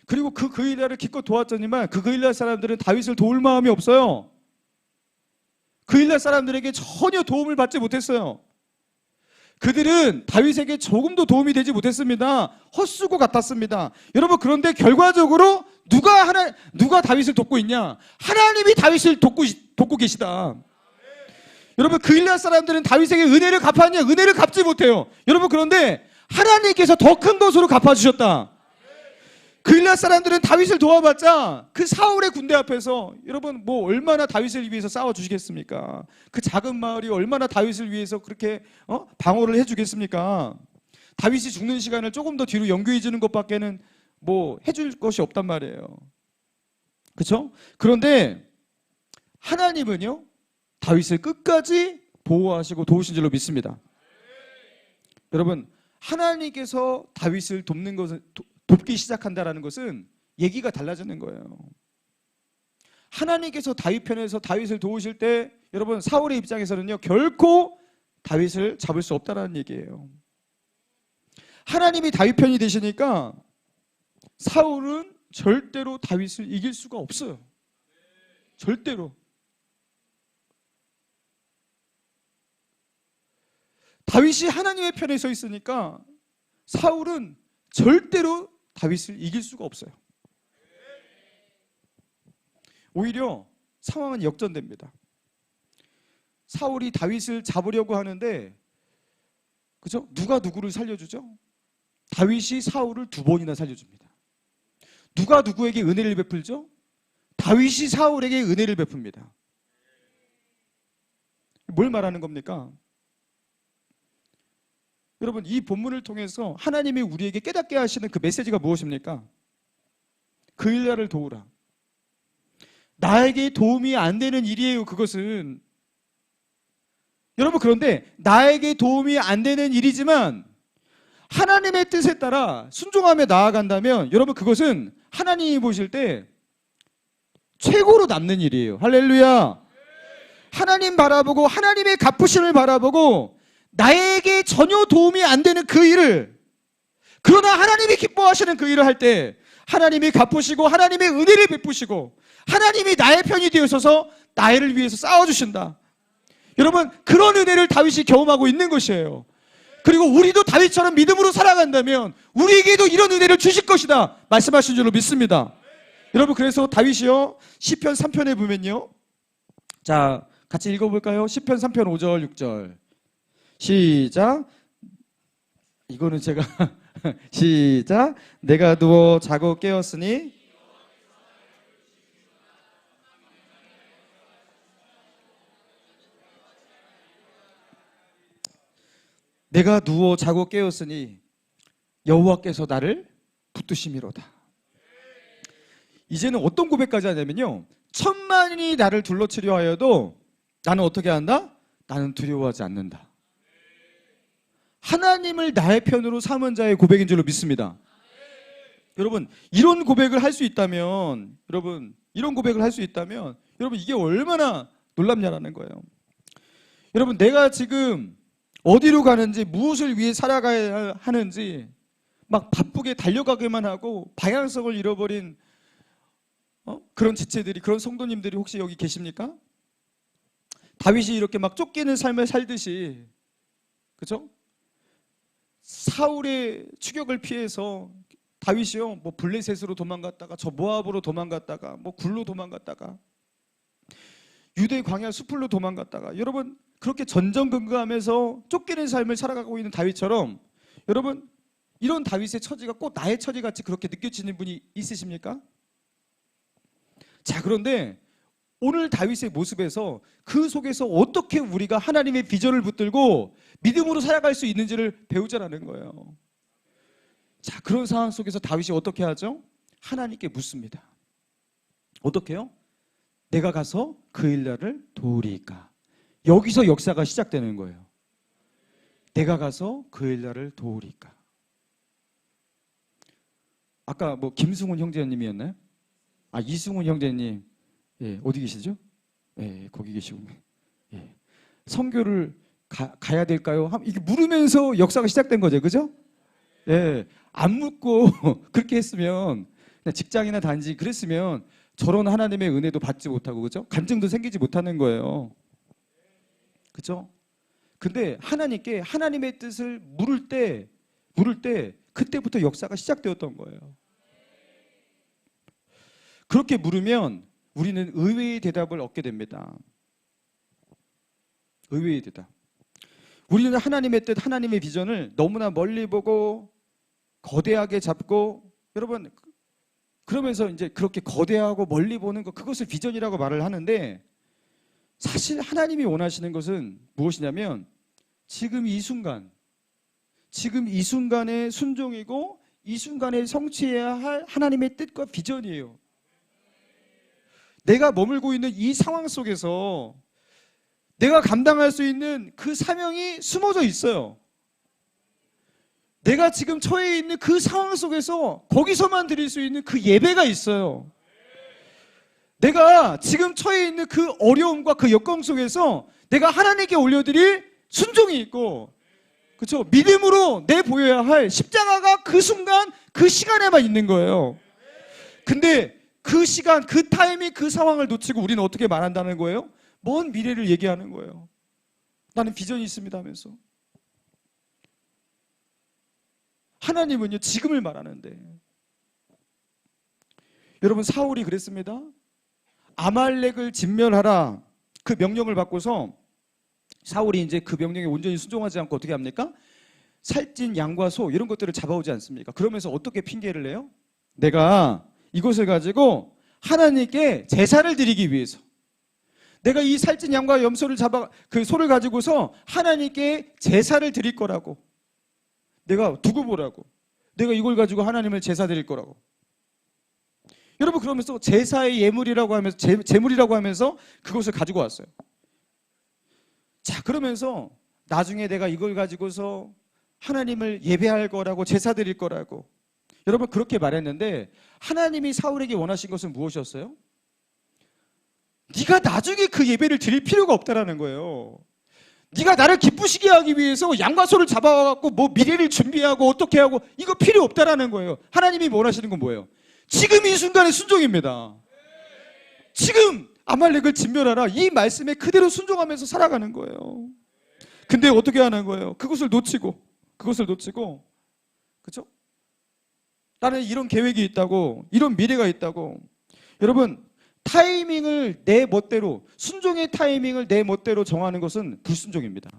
그리고 그 그일랴를 기껏 도왔더니만 그 그일랴 사람들은 다윗을 도울 마음이 없어요. 그일랴 사람들에게 전혀 도움을 받지 못했어요. 그들은 다윗에게 조금도 도움이 되지 못했습니다. 헛수고 같았습니다. 여러분, 그런데 결과적으로 누가 다윗을 돕고 있냐? 하나님이 다윗을 돕고 계시다. 여러분, 그일랴 사람들은 다윗에게 은혜를 갚았냐? 은혜를 갚지 못해요. 여러분, 그런데 하나님께서 더 큰 것으로 갚아주셨다. 그일랴 사람들은 다윗을 도와봤자 그 사울의 군대 앞에서, 여러분, 뭐 얼마나 다윗을 위해서 싸워주시겠습니까? 그 작은 마을이 얼마나 다윗을 위해서 그렇게 방어를 해주겠습니까? 다윗이 죽는 시간을 조금 더 뒤로 연기해 주는 것밖에는 뭐 해줄 것이 없단 말이에요. 그렇죠? 그런데 하나님은요, 다윗을 끝까지 보호하시고 도우신 줄로 믿습니다. 여러분, 하나님께서 다윗을 돕기 시작한다라는 것은 얘기가 달라지는 거예요. 하나님께서 다윗 편에서 다윗을 도우실 때, 여러분, 사울의 입장에서는요, 결코 다윗을 잡을 수 없다라는 얘기예요. 하나님이 다윗 편이 되시니까 사울은 절대로 다윗을 이길 수가 없어요. 절대로. 다윗이 하나님의 편에 서 있으니까 사울은 절대로 다윗을 이길 수가 없어요. 오히려 상황은 역전됩니다. 사울이 다윗을 잡으려고 하는데, 그죠? 누가 누구를 살려주죠? 다윗이 사울을 2번이나 살려줍니다. 누가 누구에게 은혜를 베풀죠? 다윗이 사울에게 은혜를 베풉니다. 뭘 말하는 겁니까? 여러분, 이 본문을 통해서 하나님이 우리에게 깨닫게 하시는 그 메시지가 무엇입니까? 그일랴를 도우라. 나에게 도움이 안 되는 일이에요, 그것은. 여러분, 그런데 나에게 도움이 안 되는 일이지만 하나님의 뜻에 따라 순종하며 나아간다면, 여러분, 그것은 하나님이 보실 때 최고로 남는 일이에요. 할렐루야. 하나님 바라보고 하나님의 갚으심을 바라보고 나에게 전혀 도움이 안 되는 그 일을, 그러나 하나님이 기뻐하시는 그 일을 할 때 하나님이 갚으시고 하나님의 은혜를 베푸시고 하나님이 나의 편이 되어서서 나를 위해서 싸워주신다. 여러분, 그런 은혜를 다윗이 경험하고 있는 것이에요. 그리고 우리도 다윗처럼 믿음으로 살아간다면 우리에게도 이런 은혜를 주실 것이다 말씀하신 줄로 믿습니다. 여러분, 그래서 다윗이요 시편 3편에 보면요, 자 같이 읽어볼까요? 시편 3편 5절 6절 시작. 이거는 제가 시작. 내가 누워 자고 깨었으니 내가 누워 자고 깨었으니 여호와께서 나를 붙드심이로다. 이제는 어떤 고백까지 하냐면요, 천만이 나를 둘러치려 하여도 나는 어떻게 한다? 나는 두려워하지 않는다. 하나님을 나의 편으로 삼은 자의 고백인 줄로 믿습니다. 여러분, 이런 고백을 할 수 있다면, 여러분 이게 얼마나 놀랍냐라는 거예요. 여러분, 내가 지금 어디로 가는지, 무엇을 위해 살아가야 하는지 막 바쁘게 달려가기만 하고 방향성을 잃어버린 그런 지체들이, 그런 성도님들이 혹시 여기 계십니까? 다윗이 이렇게 막 쫓기는 삶을 살듯이, 그렇죠? 사울의 추격을 피해서 다윗이요, 뭐 블레셋으로 도망갔다가 저 모압으로 도망갔다가 뭐 굴로 도망갔다가 유대 광야 수풀로 도망갔다가, 여러분 그렇게 전전긍긍하면서 쫓기는 삶을 살아가고 있는 다윗처럼, 여러분 이런 다윗의 처지가 꼭 나의 처지같이 그렇게 느껴지는 분이 있으십니까? 자, 그런데 오늘 다윗의 모습에서 그 속에서 어떻게 우리가 하나님의 비전을 붙들고 믿음으로 살아갈 수 있는지를 배우자라는 거예요. 자, 그런 상황 속에서 다윗이 어떻게 하죠? 하나님께 묻습니다. 어떻게요? 내가 가서 그 일날을 도우리이까. 여기서 역사가 시작되는 거예요. 내가 가서 그 일날을 도우리이까. 아까 뭐 김승훈 형제님이었나요? 아, 이승훈 형제님, 예, 어디 계시죠? 예, 거기 계시고, 예, 선교를 가야 될까요? 이게 물으면서 역사가 시작된 거죠, 그죠? 예, 안 묻고 그렇게 했으면, 그냥 직장이나 단지 그랬으면 저런 하나님의 은혜도 받지 못하고, 그죠? 간증도 생기지 못하는 거예요, 그죠? 근데 하나님께 하나님의 뜻을 물을 때 그때부터 역사가 시작되었던 거예요. 그렇게 물으면 우리는 의외의 대답을 얻게 됩니다. 의외의 대답. 우리는 하나님의 뜻, 하나님의 비전을 너무나 멀리 보고 거대하게 잡고, 여러분 그러면서 이제 그렇게 거대하고 멀리 보는 것, 그것을 비전이라고 말을 하는데, 사실 하나님이 원하시는 것은 무엇이냐면 지금 이 순간의 순종이고 이 순간에 성취해야 할 하나님의 뜻과 비전이에요. 내가 머물고 있는 이 상황 속에서 내가 감당할 수 있는 그 사명이 숨어져 있어요. 내가 지금 처해 있는 그 상황 속에서 거기서만 드릴 수 있는 그 예배가 있어요. 내가 지금 처해 있는 그 어려움과 그 역경 속에서 내가 하나님께 올려드릴 순종이 있고, 그렇죠? 믿음으로 내보여야 할 십자가가 그 순간 그 시간에만 있는 거예요. 근데 그 시간, 그 타이밍, 그 상황을 놓치고 우리는 어떻게 말한다는 거예요? 먼 미래를 얘기하는 거예요. 나는 비전이 있습니다 하면서. 하나님은요, 지금을 말하는데. 여러분, 사울이 그랬습니다. 아말렉을 진멸하라, 그 명령을 받고서 사울이 이제 그 명령에 온전히 순종하지 않고 어떻게 합니까? 살찐 양과 소 이런 것들을 잡아오지 않습니까? 그러면서 어떻게 핑계를 내요? 내가 이것을 가지고 하나님께 제사를 드리기 위해서, 내가 이 살찐 양과 염소를 그 소를 가지고서 하나님께 제사를 드릴 거라고, 내가 두고 보라고, 내가 이걸 가지고 하나님을 제사 드릴 거라고. 여러분, 그러면서 제사의 예물이라고 하면서 제물이라고 하면서 그것을 가지고 왔어요. 자, 그러면서 나중에 내가 이걸 가지고서 하나님을 예배할 거라고, 제사 드릴 거라고, 여러분 그렇게 말했는데, 하나님이 사울에게 원하신 것은 무엇이었어요? 네가 나중에 그 예배를 드릴 필요가 없다라는 거예요. 네가 나를 기쁘시게 하기 위해서 양과 소를 잡아와갖고 뭐 미래를 준비하고 어떻게 하고, 이거 필요 없다라는 거예요. 하나님이 원하시는 건 뭐예요? 지금 이 순간의 순종입니다. 지금 아말렉을 진멸하라, 이 말씀에 그대로 순종하면서 살아가는 거예요. 근데 어떻게 하는 거예요? 그것을 놓치고 그것을 놓치고, 그렇죠? 나는 이런 계획이 있다고, 이런 미래가 있다고. 여러분, 타이밍을 내 멋대로, 순종의 타이밍을 내 멋대로 정하는 것은 불순종입니다.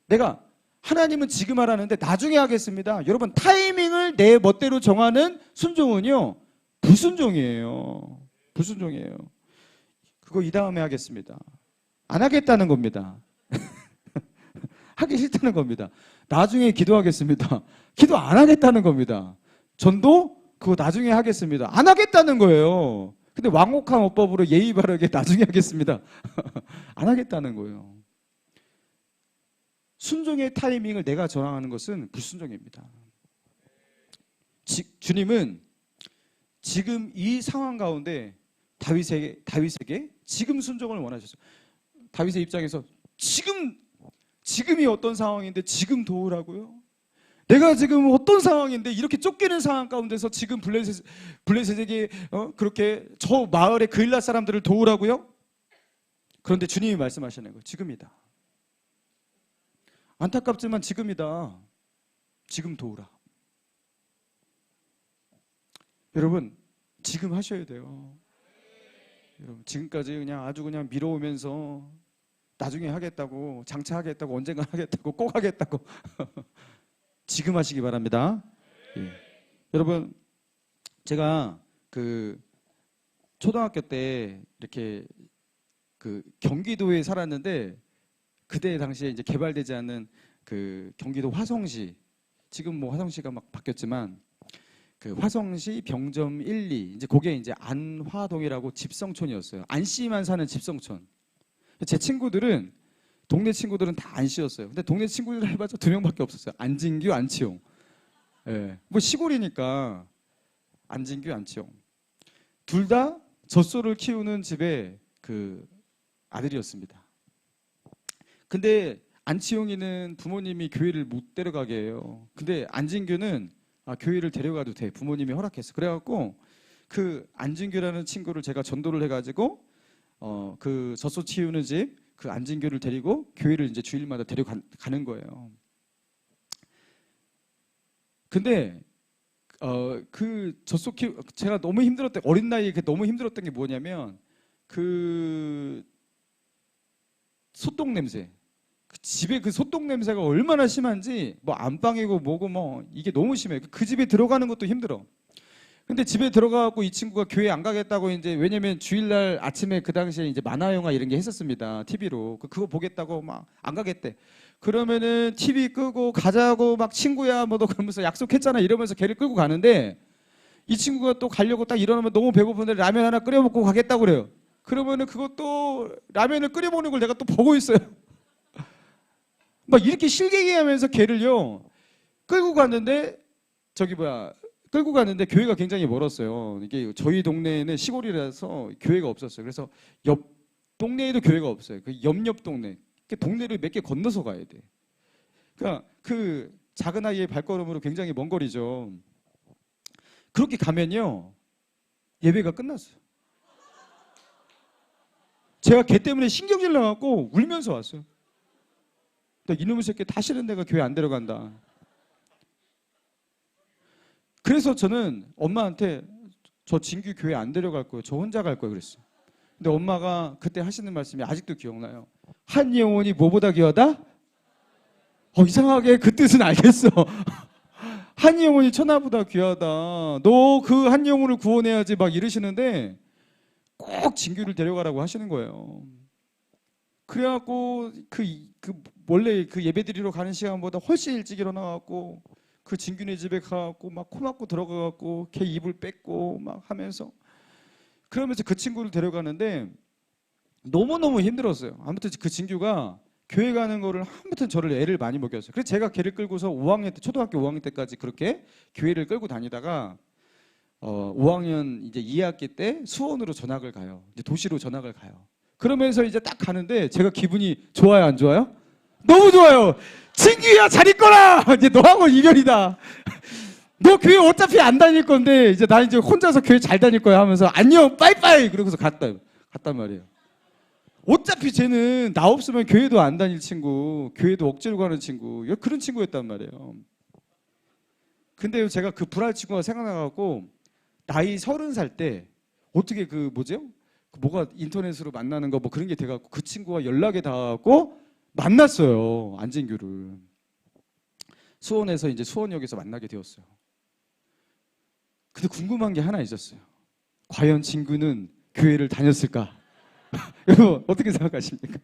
내가 하나님은 지금 하라는데 나중에 하겠습니다. 여러분, 타이밍을 내 멋대로 정하는 순종은요, 불순종이에요. 불순종이에요. 그거 이 다음에 하겠습니다. 안 하겠다는 겁니다. 하기 싫다는 겁니다. 나중에 기도하겠습니다. 기도 안 하겠다는 겁니다. 전도 그거 나중에 하겠습니다. 안 하겠다는 거예요. 근데 왕옥한 어법으로 예의 바르게 나중에 하겠습니다. 안 하겠다는 거예요. 순종의 타이밍을 내가 정하는 것은 불순종입니다. 주님은 지금 이 상황 가운데 다윗에게 지금 순종을 원하셨어요. 다윗의 입장에서 지금이 어떤 상황인데 지금 도우라고요? 내가 지금 어떤 상황인데 이렇게 쫓기는 상황 가운데서 지금 블레셋에게 그렇게 저 마을의 그일라 사람들을 도우라고요? 그런데 주님이 말씀하시는 거예요. 지금이다. 안타깝지만 지금이다. 지금 도우라. 여러분, 지금 하셔야 돼요. 여러분, 지금까지 그냥 아주 그냥 미뤄오면서 나중에 하겠다고, 장차 하겠다고, 언젠가 하겠다고, 꼭 하겠다고 지금 하시기 바랍니다. 예. 여러분, 제가 그 초등학교 때 이렇게 그 경기도에 살았는데, 그때 당시에 이제 개발되지 않은 그 경기도 화성시, 지금 뭐 화성시가 막 바뀌었지만 그 화성시 병점 1, 2, 이제 그게 이제 안화동이라고 집성촌이었어요. 안씨만 사는 집성촌. 제 친구들은, 동네 친구들은 다 안씨였어요. 근데 동네 친구들 해봤자 2명밖에 없었어요. 안진규, 안치용. 예. 뭐 시골이니까 안진규, 안치용. 둘 다 젖소를 키우는 집의 그 아들이었습니다. 근데 안치용이는 부모님이 교회를 못 데려가게 해요. 근데 안진규는 교회를 데려가도 돼. 부모님이 허락했어. 그래갖고 그 안진규라는 친구를 제가 전도를 해가지고 그 젖소 키우는 집 그 안진규를 데리고 교회를 이제 주일마다 데려가는 거예요. 근데 그 젖소 제가 너무 힘들었던, 어린 나이에 너무 힘들었던 게 뭐냐면 그 소똥 냄새. 집에 그 소똥 냄새가 얼마나 심한지, 뭐 안방이고 뭐고 뭐 이게 너무 심해요. 그 집에 들어가는 것도 힘들어. 근데 집에 들어가고 이 친구가 교회 안 가겠다고, 이제 왜냐면 주일날 아침에 그 당시에 이제 만화 영화 이런 게 했었습니다. TV로. 그거 보겠다고 막 안 가겠대. 그러면은 TV 끄고 가자고 막 친구야 뭐 너 그러면서 약속했잖아 이러면서 걔를 끌고 가는데, 이 친구가 또 가려고 딱 일어나면 너무 배고픈데 라면 하나 끓여 먹고 가겠다고 그래요. 그러면은 그것도 라면을 끓여 먹는 걸 내가 또 보고 있어요. 막 이렇게 실갱이하면서 걔를요 끌고 갔는데, 끌고 갔는데 교회가 굉장히 멀었어요. 이게 저희 동네에는 시골이라서 교회가 없었어요. 그래서 옆 동네에도 교회가 없어요. 그 옆 동네, 동네를 몇 개 건너서 가야 돼. 그러니까 그 작은 아이의 발걸음으로 굉장히 먼 거리죠. 그렇게 가면요 예배가 끝났어요. 제가 걔 때문에 신경질 나갖고 울면서 왔어요. 이놈의 새끼 다시는 내가 교회 안 데려간다. 그래서 저는 엄마한테 저 진규 교회 안 데려갈 거예요. 저 혼자 갈 거예요. 그랬어요. 근데 엄마가 그때 하시는 말씀이 아직도 기억나요. 한 영혼이 뭐보다 귀하다? 이상하게 그 뜻은 알겠어. 한 영혼이 천하보다 귀하다. 너 그 한 영혼을 구원해야지 막 이러시는데 꼭 진규를 데려가라고 하시는 거예요. 그래갖고 원래 그 예배드리러 가는 시간보다 훨씬 일찍 일어나갖고 그 진균의 집에 가갖고 막 코 막고 들어가갖고 걔 입을 뺏고 막 하면서, 그러면서 그 친구를 데려가는데 너무너무 힘들었어요. 아무튼 그 진규가 교회 가는 거를 아무튼 저를 애를 많이 먹였어요. 그래서 제가 걔를 끌고서 5학년 때, 초등학교 5학년 때까지 그렇게 교회를 끌고 다니다가 5학년 이제 2학기 때 수원으로 전학을 가요. 이제 도시로 전학을 가요. 그러면서 이제 딱 가는데 제가 기분이 좋아요, 안 좋아요? 너무 좋아요. 진규야 잘 있거라. 이제 너하고 이별이다. 너 교회 어차피 안 다닐 건데 이제 나 이제 혼자서 교회 잘 다닐 거야 하면서 안녕 빠이빠이 그러고서 갔단 말이에요. 어차피 쟤는 나 없으면 교회도 안 다닐 친구, 교회도 억지로 가는 친구, 그런 친구였단 말이에요. 근데 제가 그 불알 친구가 생각나갖고 나이 30살 때 어떻게 그 뭐죠? 뭐가 인터넷으로 만나는 거 뭐 그런 게 돼갖고 그 친구와 연락이 닿아갖고 만났어요. 안진규를. 수원에서 이제 수원역에서 만나게 되었어요. 근데 궁금한 게 하나 있었어요. 과연 친구는 교회를 다녔을까? 여러분 어떻게 생각하십니까?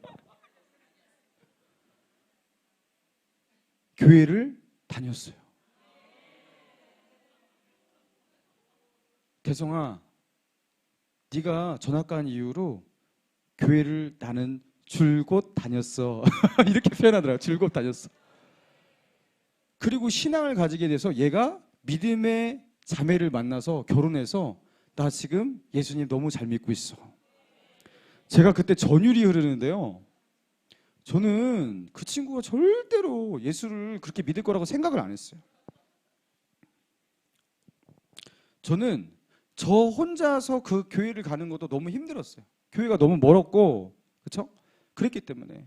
교회를 다녔어요. 대성아, 네가 전학간 이후로 교회를 나는 줄곧 다녔어. 이렇게 표현하더라고요. 줄곧 다녔어. 그리고 신앙을 가지게 돼서 얘가 믿음의 자매를 만나서 결혼해서 나 지금 예수님 너무 잘 믿고 있어. 제가 그때 전율이 흐르는데요. 저는 그 친구가 절대로 예수를 그렇게 믿을 거라고 생각을 안 했어요. 저는 저 혼자서 그 교회를 가는 것도 너무 힘들었어요. 교회가 너무 멀었고, 그렇죠? 그랬기 때문에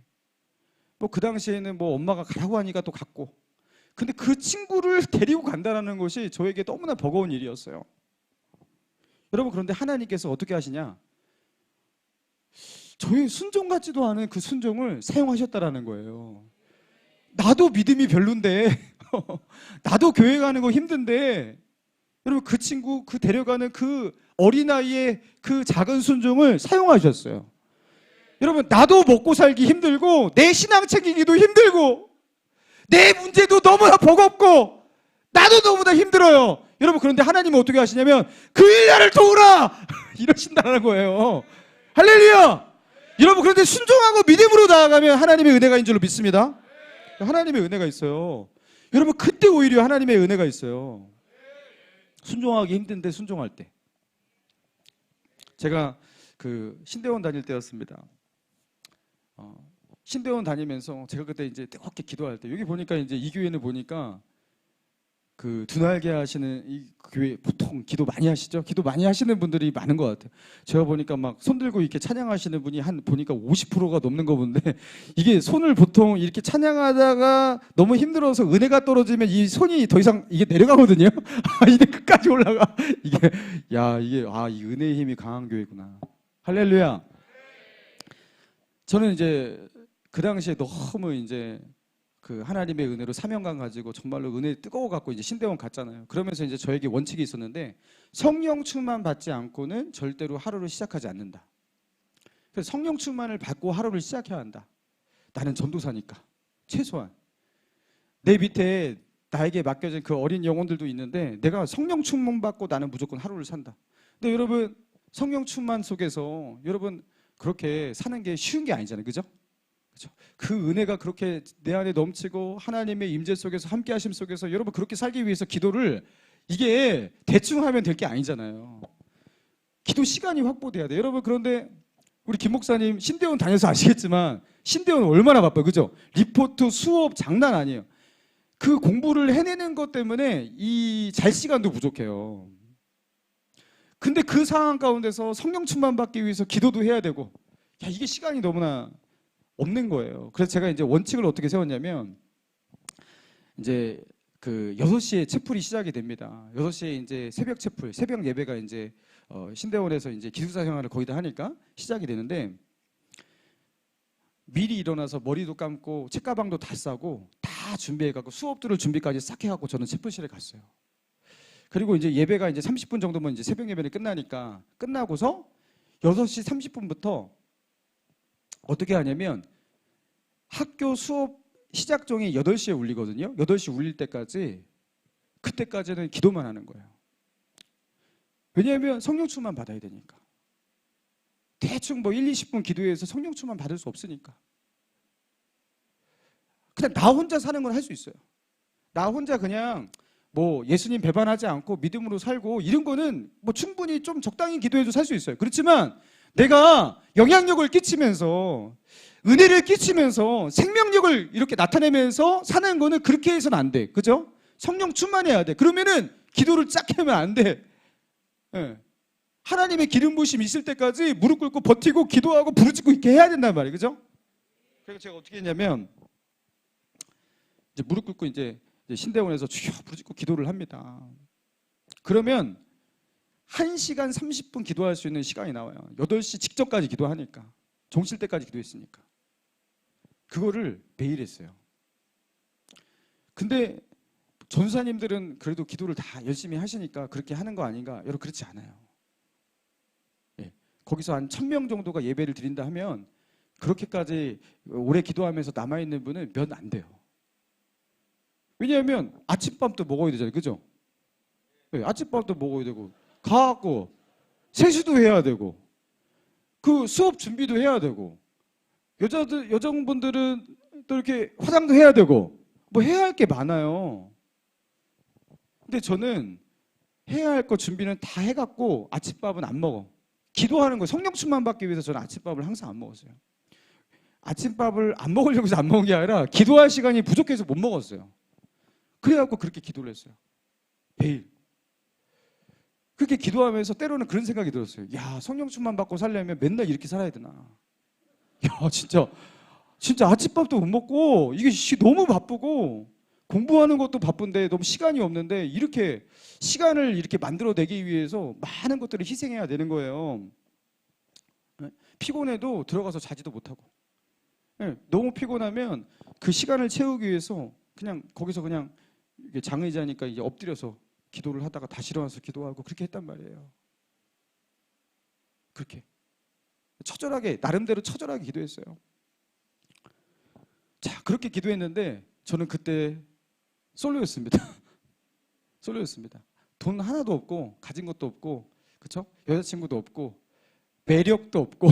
뭐 그 당시에는 뭐 엄마가 가라고 하니까 또 갔고, 근데 그 친구를 데리고 간다는 것이 저에게 너무나 버거운 일이었어요. 여러분, 그런데 하나님께서 어떻게 하시냐? 저희 순종 같지도 않은 그 순종을 사용하셨다라는 거예요. 나도 믿음이 별론데 나도 교회 가는 거 힘든데, 여러분 그 친구 그 데려가는 그 어린아이의 그 작은 순종을 사용하셨어요. 여러분, 나도 먹고 살기 힘들고 내 신앙 챙기기도 힘들고 내 문제도 너무나 버겁고 나도 너무나 힘들어요. 여러분, 그런데 하나님은 어떻게 하시냐면 그 일야를 도우라 이러신다는 거예요. 할렐루야. 여러분, 그런데 순종하고 믿음으로 나아가면 하나님의 은혜가 줄로 믿습니다. 하나님의 은혜가 있어요. 여러분, 그때 오히려 하나님의 은혜가 있어요. 순종하기 힘든데 순종할 때. 제가 그 신대원 다닐 때였습니다. 신대원 다니면서 제가 그때 이제 뜨겁게 기도할 때, 여기 보니까 이제 이 교회는 보니까 그 두날개 하시는 이 교회 보통 기도 많이 하시죠? 기도 많이 하시는 분들이 많은 것 같아요. 제가 보니까 막 손 들고 이렇게 찬양하시는 분이 한 보니까 50%가 넘는 거 보는데, 이게 손을 보통 이렇게 찬양하다가 너무 힘들어서 은혜가 떨어지면 이 손이 더 이상 이게 내려가거든요. 이게 끝까지 올라가. 이게 이 은혜의 힘이 강한 교회구나. 할렐루야. 저는 이제 그 당시에 너무 이제 그 하나님의 은혜로 사명감 가지고 정말로 은혜 뜨거워 갖고 이제 신대원 갔잖아요. 그러면서 이제 저에게 원칙이 있었는데, 성령 충만 받지 않고는 절대로 하루를 시작하지 않는다. 그래서 성령 충만을 받고 하루를 시작해야 한다. 나는 전도사니까 최소한 내 밑에 나에게 맡겨진 그 어린 영혼들도 있는데 내가 성령 충만 받고 나는 무조건 하루를 산다. 근데 여러분, 성령 충만 속에서 여러분 그렇게 사는 게 쉬운 게 아니잖아요. 그죠? 그렇죠? 그 은혜가 그렇게 내 안에 넘치고 하나님의 임재 속에서 함께 하심 속에서 여러분 그렇게 살기 위해서 기도를 이게 대충 하면 될 게 아니잖아요. 기도 시간이 확보돼야 돼요. 여러분, 그런데 우리 김 목사님 신대원 다녀서 아시겠지만 신대원 얼마나 바빠요. 그죠? 리포트, 수업 장난 아니에요. 그 공부를 해내는 것 때문에 이 잘 시간도 부족해요. 근데 그 상황 가운데서 성령 충만 받기 위해서 기도도 해야 되고, 이게 시간이 너무나 없는 거예요. 그래서 제가 이제 원칙을 어떻게 세웠냐면, 이제 그 6시에 채플이 시작이 됩니다. 6시에 이제 새벽 채플, 새벽 예배가 이제 신대원에서 이제 기숙사 생활을 거의 다 하니까 시작이 되는데, 미리 일어나서 머리도 감고 책가방도 다 싸고 다 준비해갖고 수업들을 준비까지 싹 해갖고 저는 채플실에 갔어요. 그리고 이제 예배가 이제 30분 정도면 이제 새벽 예배는 끝나니까, 끝나고서 6시 30분부터 어떻게 하냐면 학교 수업 시작종이 8시에 울리거든요. 8시 울릴 때까지, 그때까지는 기도만 하는 거예요. 왜냐하면 성령 충만 받아야 되니까. 대충 뭐 1, 20분 기도해서 성령 충만 받을 수 없으니까. 그냥 나 혼자 사는 건 할 수 있어요. 나 혼자 그냥 뭐 예수님 배반하지 않고 믿음으로 살고 이런 거는 뭐 충분히 좀 적당히 기도해도 살 수 있어요. 그렇지만 내가 영향력을 끼치면서 은혜를 끼치면서 생명력을 이렇게 나타내면서 사는 거는 그렇게 해서는 안 돼. 그죠? 성령 충만해야 돼. 그러면은 기도를 쫙 하면 안 돼. 네. 하나님의 기름 부으심이 있을 때까지 무릎 꿇고 버티고 기도하고 부르짖고 이렇게 해야 된단 말이에요. 그죠? 그래서 제가 어떻게 했냐면 이제 무릎 꿇고 이제 신대원에서 주여 부르짖고 기도를 합니다. 그러면 1시간 30분 기도할 수 있는 시간이 나와요. 8시 직전까지 기도하니까. 종칠 때까지 기도했으니까. 그거를 매일 했어요. 근데 전사님들은 그래도 기도를 다 열심히 하시니까 그렇게 하는 거 아닌가? 여러분 그렇지 않아요. 예, 거기서 한 1000명 정도가 예배를 드린다 하면 그렇게까지 오래 기도하면서 남아있는 분은 몇 안 돼요. 왜냐하면 아침밥도 먹어야 되잖아요. 그죠? 예, 아침밥도 먹어야 되고 가고 세수도 해야 되고 그 수업 준비도 해야 되고 여성분들은 또 이렇게 화장도 해야 되고 뭐 해야 할 게 많아요. 근데 저는 해야 할 거 준비는 다 해갖고 아침밥은 안 먹어. 기도하는 거 성령 충만 받기 위해서 저는 아침밥을 항상 안 먹었어요. 아침밥을 안 먹으려고 해서 안 먹은 게 아니라 기도할 시간이 부족해서 못 먹었어요. 그래갖고 그렇게 기도를 했어요. 매일. 그렇게 기도하면서 때로는 그런 생각이 들었어요. 야, 성령 충만 받고 살려면 맨날 이렇게 살아야 되나. 야, 진짜 아침밥도 못 먹고 이게 너무 바쁘고 공부하는 것도 바쁜데 너무 시간이 없는데 이렇게 시간을 이렇게 만들어내기 위해서 많은 것들을 희생해야 되는 거예요. 피곤해도 들어가서 자지도 못하고 너무 피곤하면 그 시간을 채우기 위해서 그냥 거기서 그냥 장의자니까 이제 엎드려서 기도를 하다가 다시 일어나서 기도하고 그렇게 했단 말이에요. 그렇게 처절하게 나름대로 처절하게 기도했어요. 자, 그렇게 기도했는데 저는 그때 솔로였습니다. 솔로였습니다. 돈 하나도 없고 가진 것도 없고 그렇죠? 여자친구도 없고 매력도 없고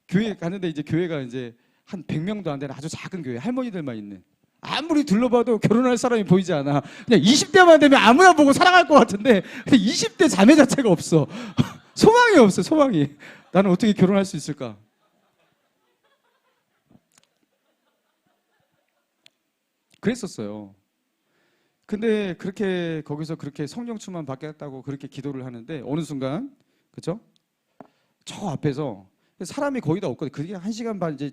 교회 가는데 이제 교회가 이제 한 100명도 안 되는 아주 작은 교회, 할머니들만 있는. 아무리 둘러봐도 결혼할 사람이 보이지 않아. 그냥 20대만 되면 아무나 보고 사랑할 것 같은데 20대 자매 자체가 없어. 소망이 없어, 소망이. 나는 어떻게 결혼할 수 있을까? 그랬었어요. 근데 그렇게 거기서 그렇게 성령 충만 받겠다고 그렇게 기도를 하는데 어느 순간 그렇죠? 저 앞에서 사람이 거의 다 없거든요. 그게 1시간 반 이제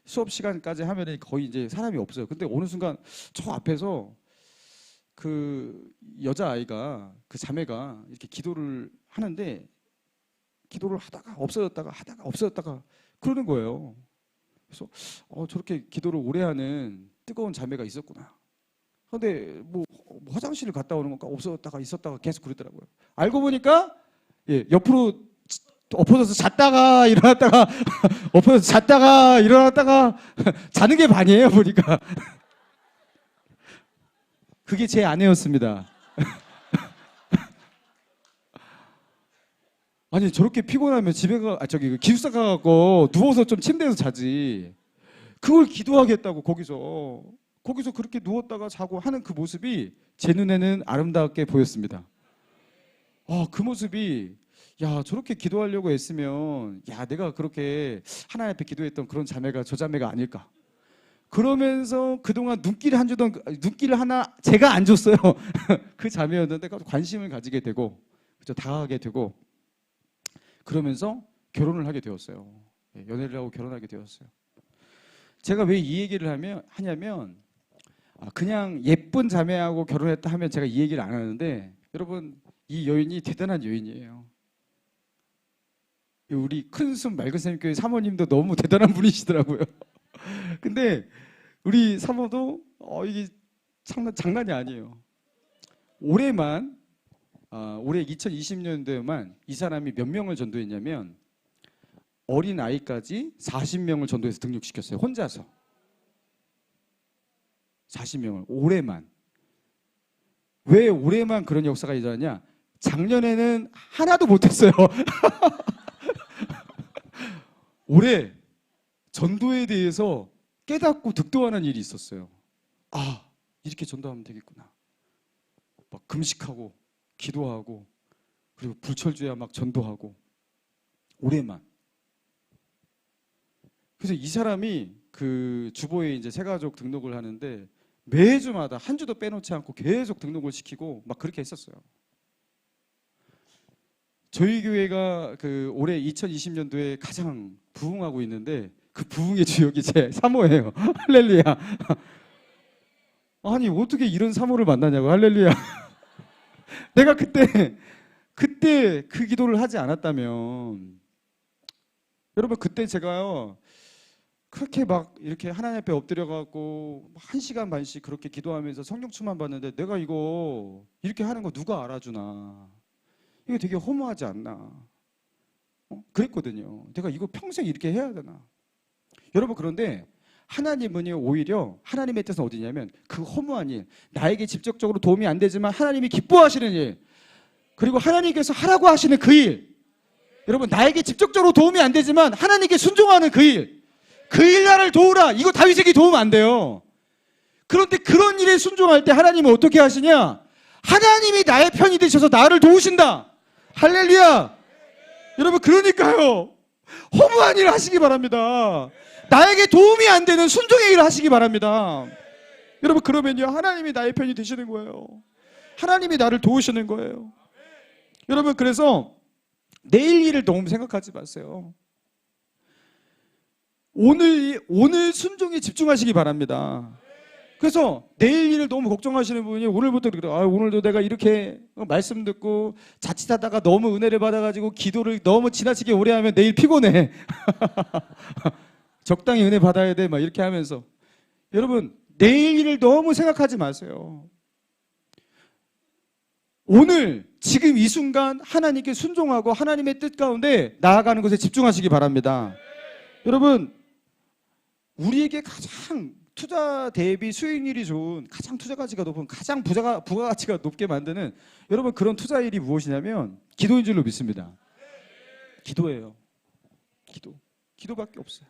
수업 시간까지 하면 거의 이제 사람이 없어요. 근데 어느 순간 저 앞에서 그 여자아이가 그 자매가 이렇게 기도를 하는데 기도를 하다가 없어졌다가 하다가 없어졌다가 그러는 거예요. 그래서 저렇게 기도를 오래 하는 뜨거운 자매가 있었구나. 근데 뭐 화장실을 갔다 오는 건가 없어졌다가 있었다가 계속 그러더라고요. 알고 보니까 옆으로 엎어져서 잤다가 일어났다가 엎어져서 잤다가 일어났다가 자는 게 반이에요 보니까. 그게 제 아내였습니다. 아니 저렇게 피곤하면 집에 기숙사 가갖고 누워서 좀 침대에서 자지. 그걸 기도하겠다고 거기서 그렇게 누웠다가 자고 하는 그 모습이 제 눈에는 아름답게 보였습니다. 그 모습이 야 저렇게 기도하려고 애쓰면 야 내가 그렇게 하나님 앞에 기도했던 그런 자매가 저 자매가 아닐까. 그러면서 그동안 눈길을 안 주던 눈길을 하나 제가 안 줬어요. 그 자매였는데 관심을 가지게 되고 그렇죠? 다가가게 되고 그러면서 결혼을 하게 되었어요. 연애를 하고 결혼하게 되었어요. 제가 왜 이 얘기를 하냐면 그냥 예쁜 자매하고 결혼했다 하면 제가 이 얘기를 안 하는데 여러분 이 여인이 대단한 여인이에요. 우리 큰숨 맑은샘 교회 사모님도 너무 대단한 분이시더라고요. 근데 우리 사모도 이게 장난이 아니에요. 올해 2020년도에만 이 사람이 몇 명을 전도했냐면 어린 아이까지 40명을 전도해서 등록시켰어요. 혼자서 40명을 올해만. 왜 올해만 그런 역사가 일어나냐? 작년에는 하나도 못했어요. 올해 전도에 대해서 깨닫고 득도하는 일이 있었어요. 이렇게 전도하면 되겠구나. 막 금식하고 기도하고 그리고 불철주야 막 전도하고 올해만. 그래서 이 사람이 그 주보에 이제 새가족 등록을 하는데 매주마다 한 주도 빼놓지 않고 계속 등록을 시키고 막 그렇게 했었어요. 저희 교회가 그 올해 2020년도에 가장 부흥하고 있는데 그 부흥의 주역이 제 사모예요. 할렐루야. 아니 어떻게 이런 사모를 만나냐고. 할렐루야. 내가 그때 그 기도를 하지 않았다면 여러분 그때 제가요 그렇게 막 이렇게 하나님 앞에 엎드려 갖고 1시간 반씩 그렇게 기도하면서 성령 충만 받는데 내가 이거 이렇게 하는 거 누가 알아주나, 이거 되게 허무하지 않나, 그랬거든요. 내가 이거 평생 이렇게 해야 되나. 여러분 그런데 하나님은요 오히려 하나님의 뜻은 어디냐면 그 허무한 일, 나에게 직접적으로 도움이 안 되지만 하나님이 기뻐하시는 일, 그리고 하나님께서 하라고 하시는 그 일, 여러분 나에게 직접적으로 도움이 안 되지만 하나님께 순종하는 그 일, 그 일 나를 도우라. 이거 다윗에게 도움 안 돼요. 그런데 그런 일에 순종할 때 하나님은 어떻게 하시냐, 하나님이 나의 편이 되셔서 나를 도우신다. 할렐루야. 여러분 그러니까요 허무한 일을 하시기 바랍니다. 나에게 도움이 안 되는 순종의 일을 하시기 바랍니다. 여러분 그러면요 하나님이 나의 편이 되시는 거예요. 하나님이 나를 도우시는 거예요. 여러분 그래서 내일 일을 너무 생각하지 마세요. 오늘 순종에 집중하시기 바랍니다. 그래서 내일 일을 너무 걱정하시는 분이 오늘부터 그래요. 오늘도 내가 이렇게 말씀 듣고 자칫하다가 너무 은혜를 받아가지고 기도를 너무 지나치게 오래 하면 내일 피곤해. 적당히 은혜 받아야 돼. 막 이렇게 하면서. 여러분 내일 일을 너무 생각하지 마세요. 오늘 지금 이 순간 하나님께 순종하고 하나님의 뜻 가운데 나아가는 것에 집중하시기 바랍니다. 여러분 우리에게 가장 투자 대비 수익률이 좋은, 가장 투자 가치가 높은, 가장 부가가치가 높게 만드는 여러분 그런 투자일이 무엇이냐면 기도인 줄로 믿습니다. 기도예요. 기도밖에 없어요.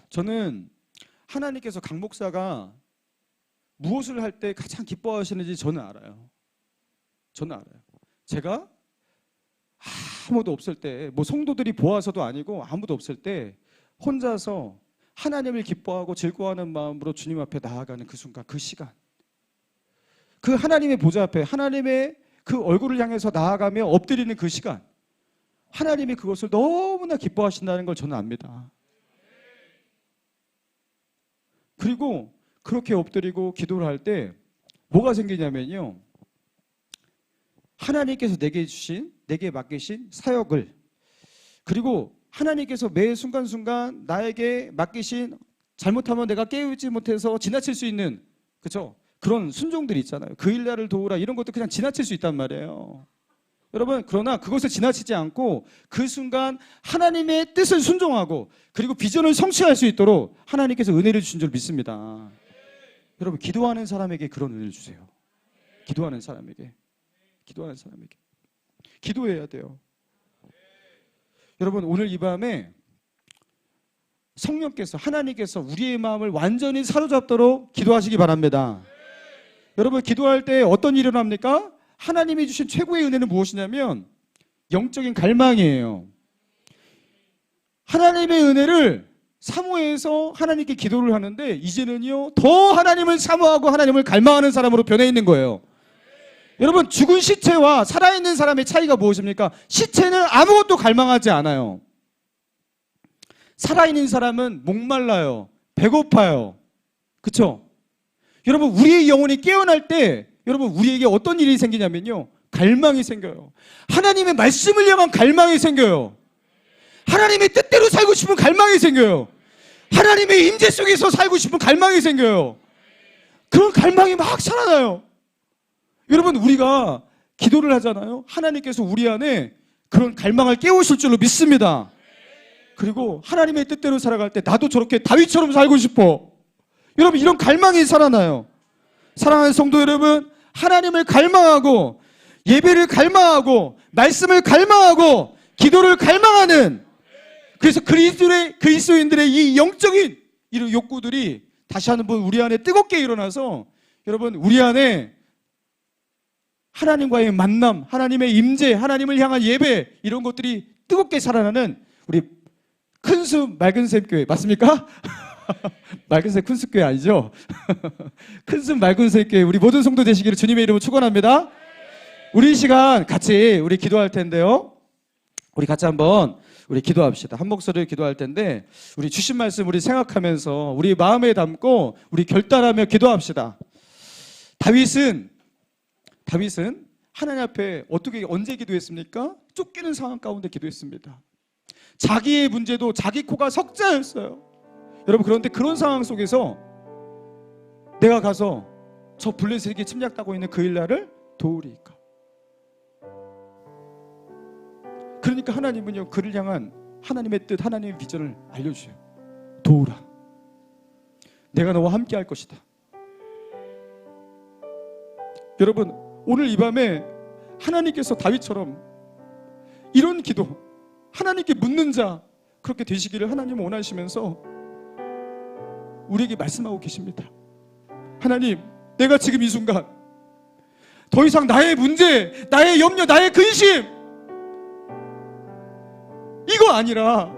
저는 하나님께서 강 목사가 무엇을 할 때 가장 기뻐하시는지 저는 알아요. 제가 아무도 없을 때, 뭐 성도들이 보아서도 아니고 아무도 없을 때 혼자서 하나님을 기뻐하고 즐거워하는 마음으로 주님 앞에 나아가는 그 순간, 그 시간, 그 하나님의 보좌 앞에 하나님의 그 얼굴을 향해서 나아가며 엎드리는 그 시간, 하나님이 그것을 너무나 기뻐하신다는 걸 저는 압니다. 그리고 그렇게 엎드리고 기도를 할 때 뭐가 생기냐면요, 하나님께서 내게 맡기신 사역을, 그리고 하나님께서 매 순간순간 나에게 맡기신, 잘못하면 내가 깨우지 못해서 지나칠 수 있는, 그렇죠? 그런 순종들이 있잖아요. 그 일날을 도우라, 이런 것도 그냥 지나칠 수 있단 말이에요. 여러분 그러나 그것을 지나치지 않고 그 순간 하나님의 뜻을 순종하고 그리고 비전을 성취할 수 있도록 하나님께서 은혜를 주신 줄 믿습니다. 여러분 기도하는 사람에게 그런 은혜를 주세요. 기도하는 사람에게 기도해야 돼요. 여러분 오늘 이 밤에 성령께서, 하나님께서 우리의 마음을 완전히 사로잡도록 기도하시기 바랍니다. 여러분 기도할 때 어떤 일이 일어납니까? 하나님이 주신 최고의 은혜는 무엇이냐면 영적인 갈망이에요. 하나님의 은혜를 사모해서 하나님께 기도를 하는데 이제는요 더 하나님을 사모하고 하나님을 갈망하는 사람으로 변해 있는 거예요. 여러분 죽은 시체와 살아있는 사람의 차이가 무엇입니까? 시체는 아무것도 갈망하지 않아요. 살아있는 사람은 목말라요, 배고파요, 그렇죠? 여러분 우리의 영혼이 깨어날 때 여러분 우리에게 어떤 일이 생기냐면요, 갈망이 생겨요. 하나님의 말씀을 향한 갈망이 생겨요. 하나님의 뜻대로 살고 싶은 갈망이 생겨요. 하나님의 임재 속에서 살고 싶은 갈망이 생겨요. 그런 갈망이 막 살아나요. 여러분 우리가 기도를 하잖아요. 하나님께서 우리 안에 그런 갈망을 깨우실 줄로 믿습니다. 그리고 하나님의 뜻대로 살아갈 때 나도 저렇게 다윗처럼 살고 싶어, 여러분 이런 갈망이 살아나요. 사랑하는 성도 여러분, 하나님을 갈망하고 예배를 갈망하고 말씀을 갈망하고 기도를 갈망하는, 그래서 그리스도인들의 이 영적인 이런 욕구들이 다시 한번 우리 안에 뜨겁게 일어나서 여러분 우리 안에 하나님과의 만남, 하나님의 임재, 하나님을 향한 예배, 이런 것들이 뜨겁게 살아나는 우리 큰숲 맑은샘 교회 맞습니까? 맑은샘 큰숲 교회 아니죠? 큰숲 맑은샘 교회 우리 모든 성도 되시기를 주님의 이름으로 축원합니다. 우리 이 시간 같이 우리 기도할 텐데요. 우리 같이 한번 우리 기도합시다. 한 목소리로 기도할 텐데 우리 주신 말씀 우리 생각하면서 우리 마음에 담고 우리 결단하며 기도합시다. 다윗은 하나님 앞에 어떻게 언제 기도했습니까? 쫓기는 상황 가운데 기도했습니다. 자기의 문제도 자기 코가 석자였어요. 여러분, 그런데 그런 상황 속에서 내가 가서 저 블레셋에게 침략하고 있는 그 일날을 도우리이까. 그러니까 하나님은요, 그를 향한 하나님의 뜻, 하나님의 비전을 알려주세요. 도우라. 내가 너와 함께 할 것이다. 여러분, 오늘 이 밤에 하나님께서 다윗처럼 이런 기도, 하나님께 묻는 자 그렇게 되시기를 하나님은 원하시면서 우리에게 말씀하고 계십니다. 하나님, 내가 지금 이 순간 더 이상 나의 문제, 나의 염려, 나의 근심 이거 아니라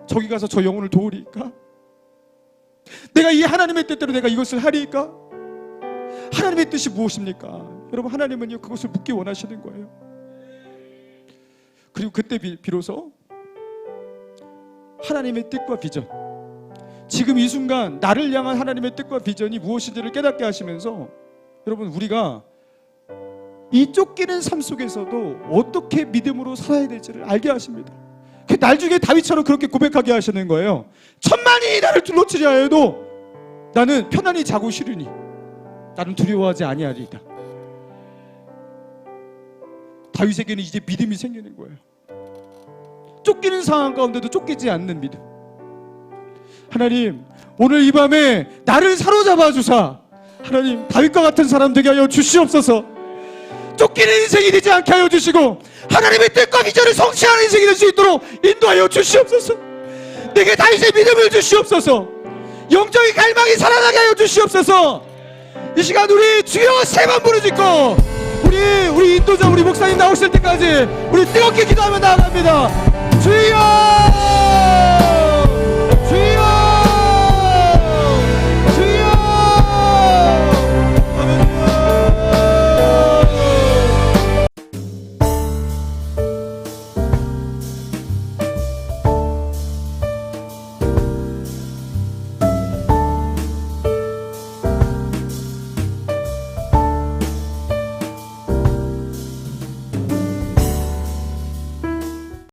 저기 가서 저 영혼을 도우리까? 내가 이 하나님의 뜻대로 내가 이것을 하리까? 하나님의 뜻이 무엇입니까? 여러분, 하나님은요 그것을 묻기 원하시는 거예요. 그리고 그때 비로소 하나님의 뜻과 비전, 지금 이 순간 나를 향한 하나님의 뜻과 비전이 무엇인지를 깨닫게 하시면서 여러분, 우리가 이 쫓기는 삶 속에서도 어떻게 믿음으로 살아야 될지를 알게 하십니다. 나중에 다윗처럼 그렇게 고백하게 하시는 거예요. 천만이 나를 둘러치려 하여도 나는 편안히 자고 쉬리니 나는 두려워하지 아니하리이다. 다윗에게는 이제 믿음이 생기는 거예요. 쫓기는 상황 가운데도 쫓기지 않는 믿음. 하나님, 오늘 이 밤에 나를 사로잡아 주사 하나님, 다윗과 같은 사람 되게 하여 주시옵소서. 쫓기는 인생이 되지 않게 하여 주시고 하나님의 뜻과 비전을 성취하는 인생이 될 수 있도록 인도하여 주시옵소서. 내게 다윗의 믿음을 주시옵소서. 영적인 갈망이 살아나게 하여 주시옵소서. 이 시간 우리 주여 세 번 부르짖고 우리 인도자, 우리 목사님 나오실 때까지 우리 뜨겁게 기도하며 나아갑니다. 주여!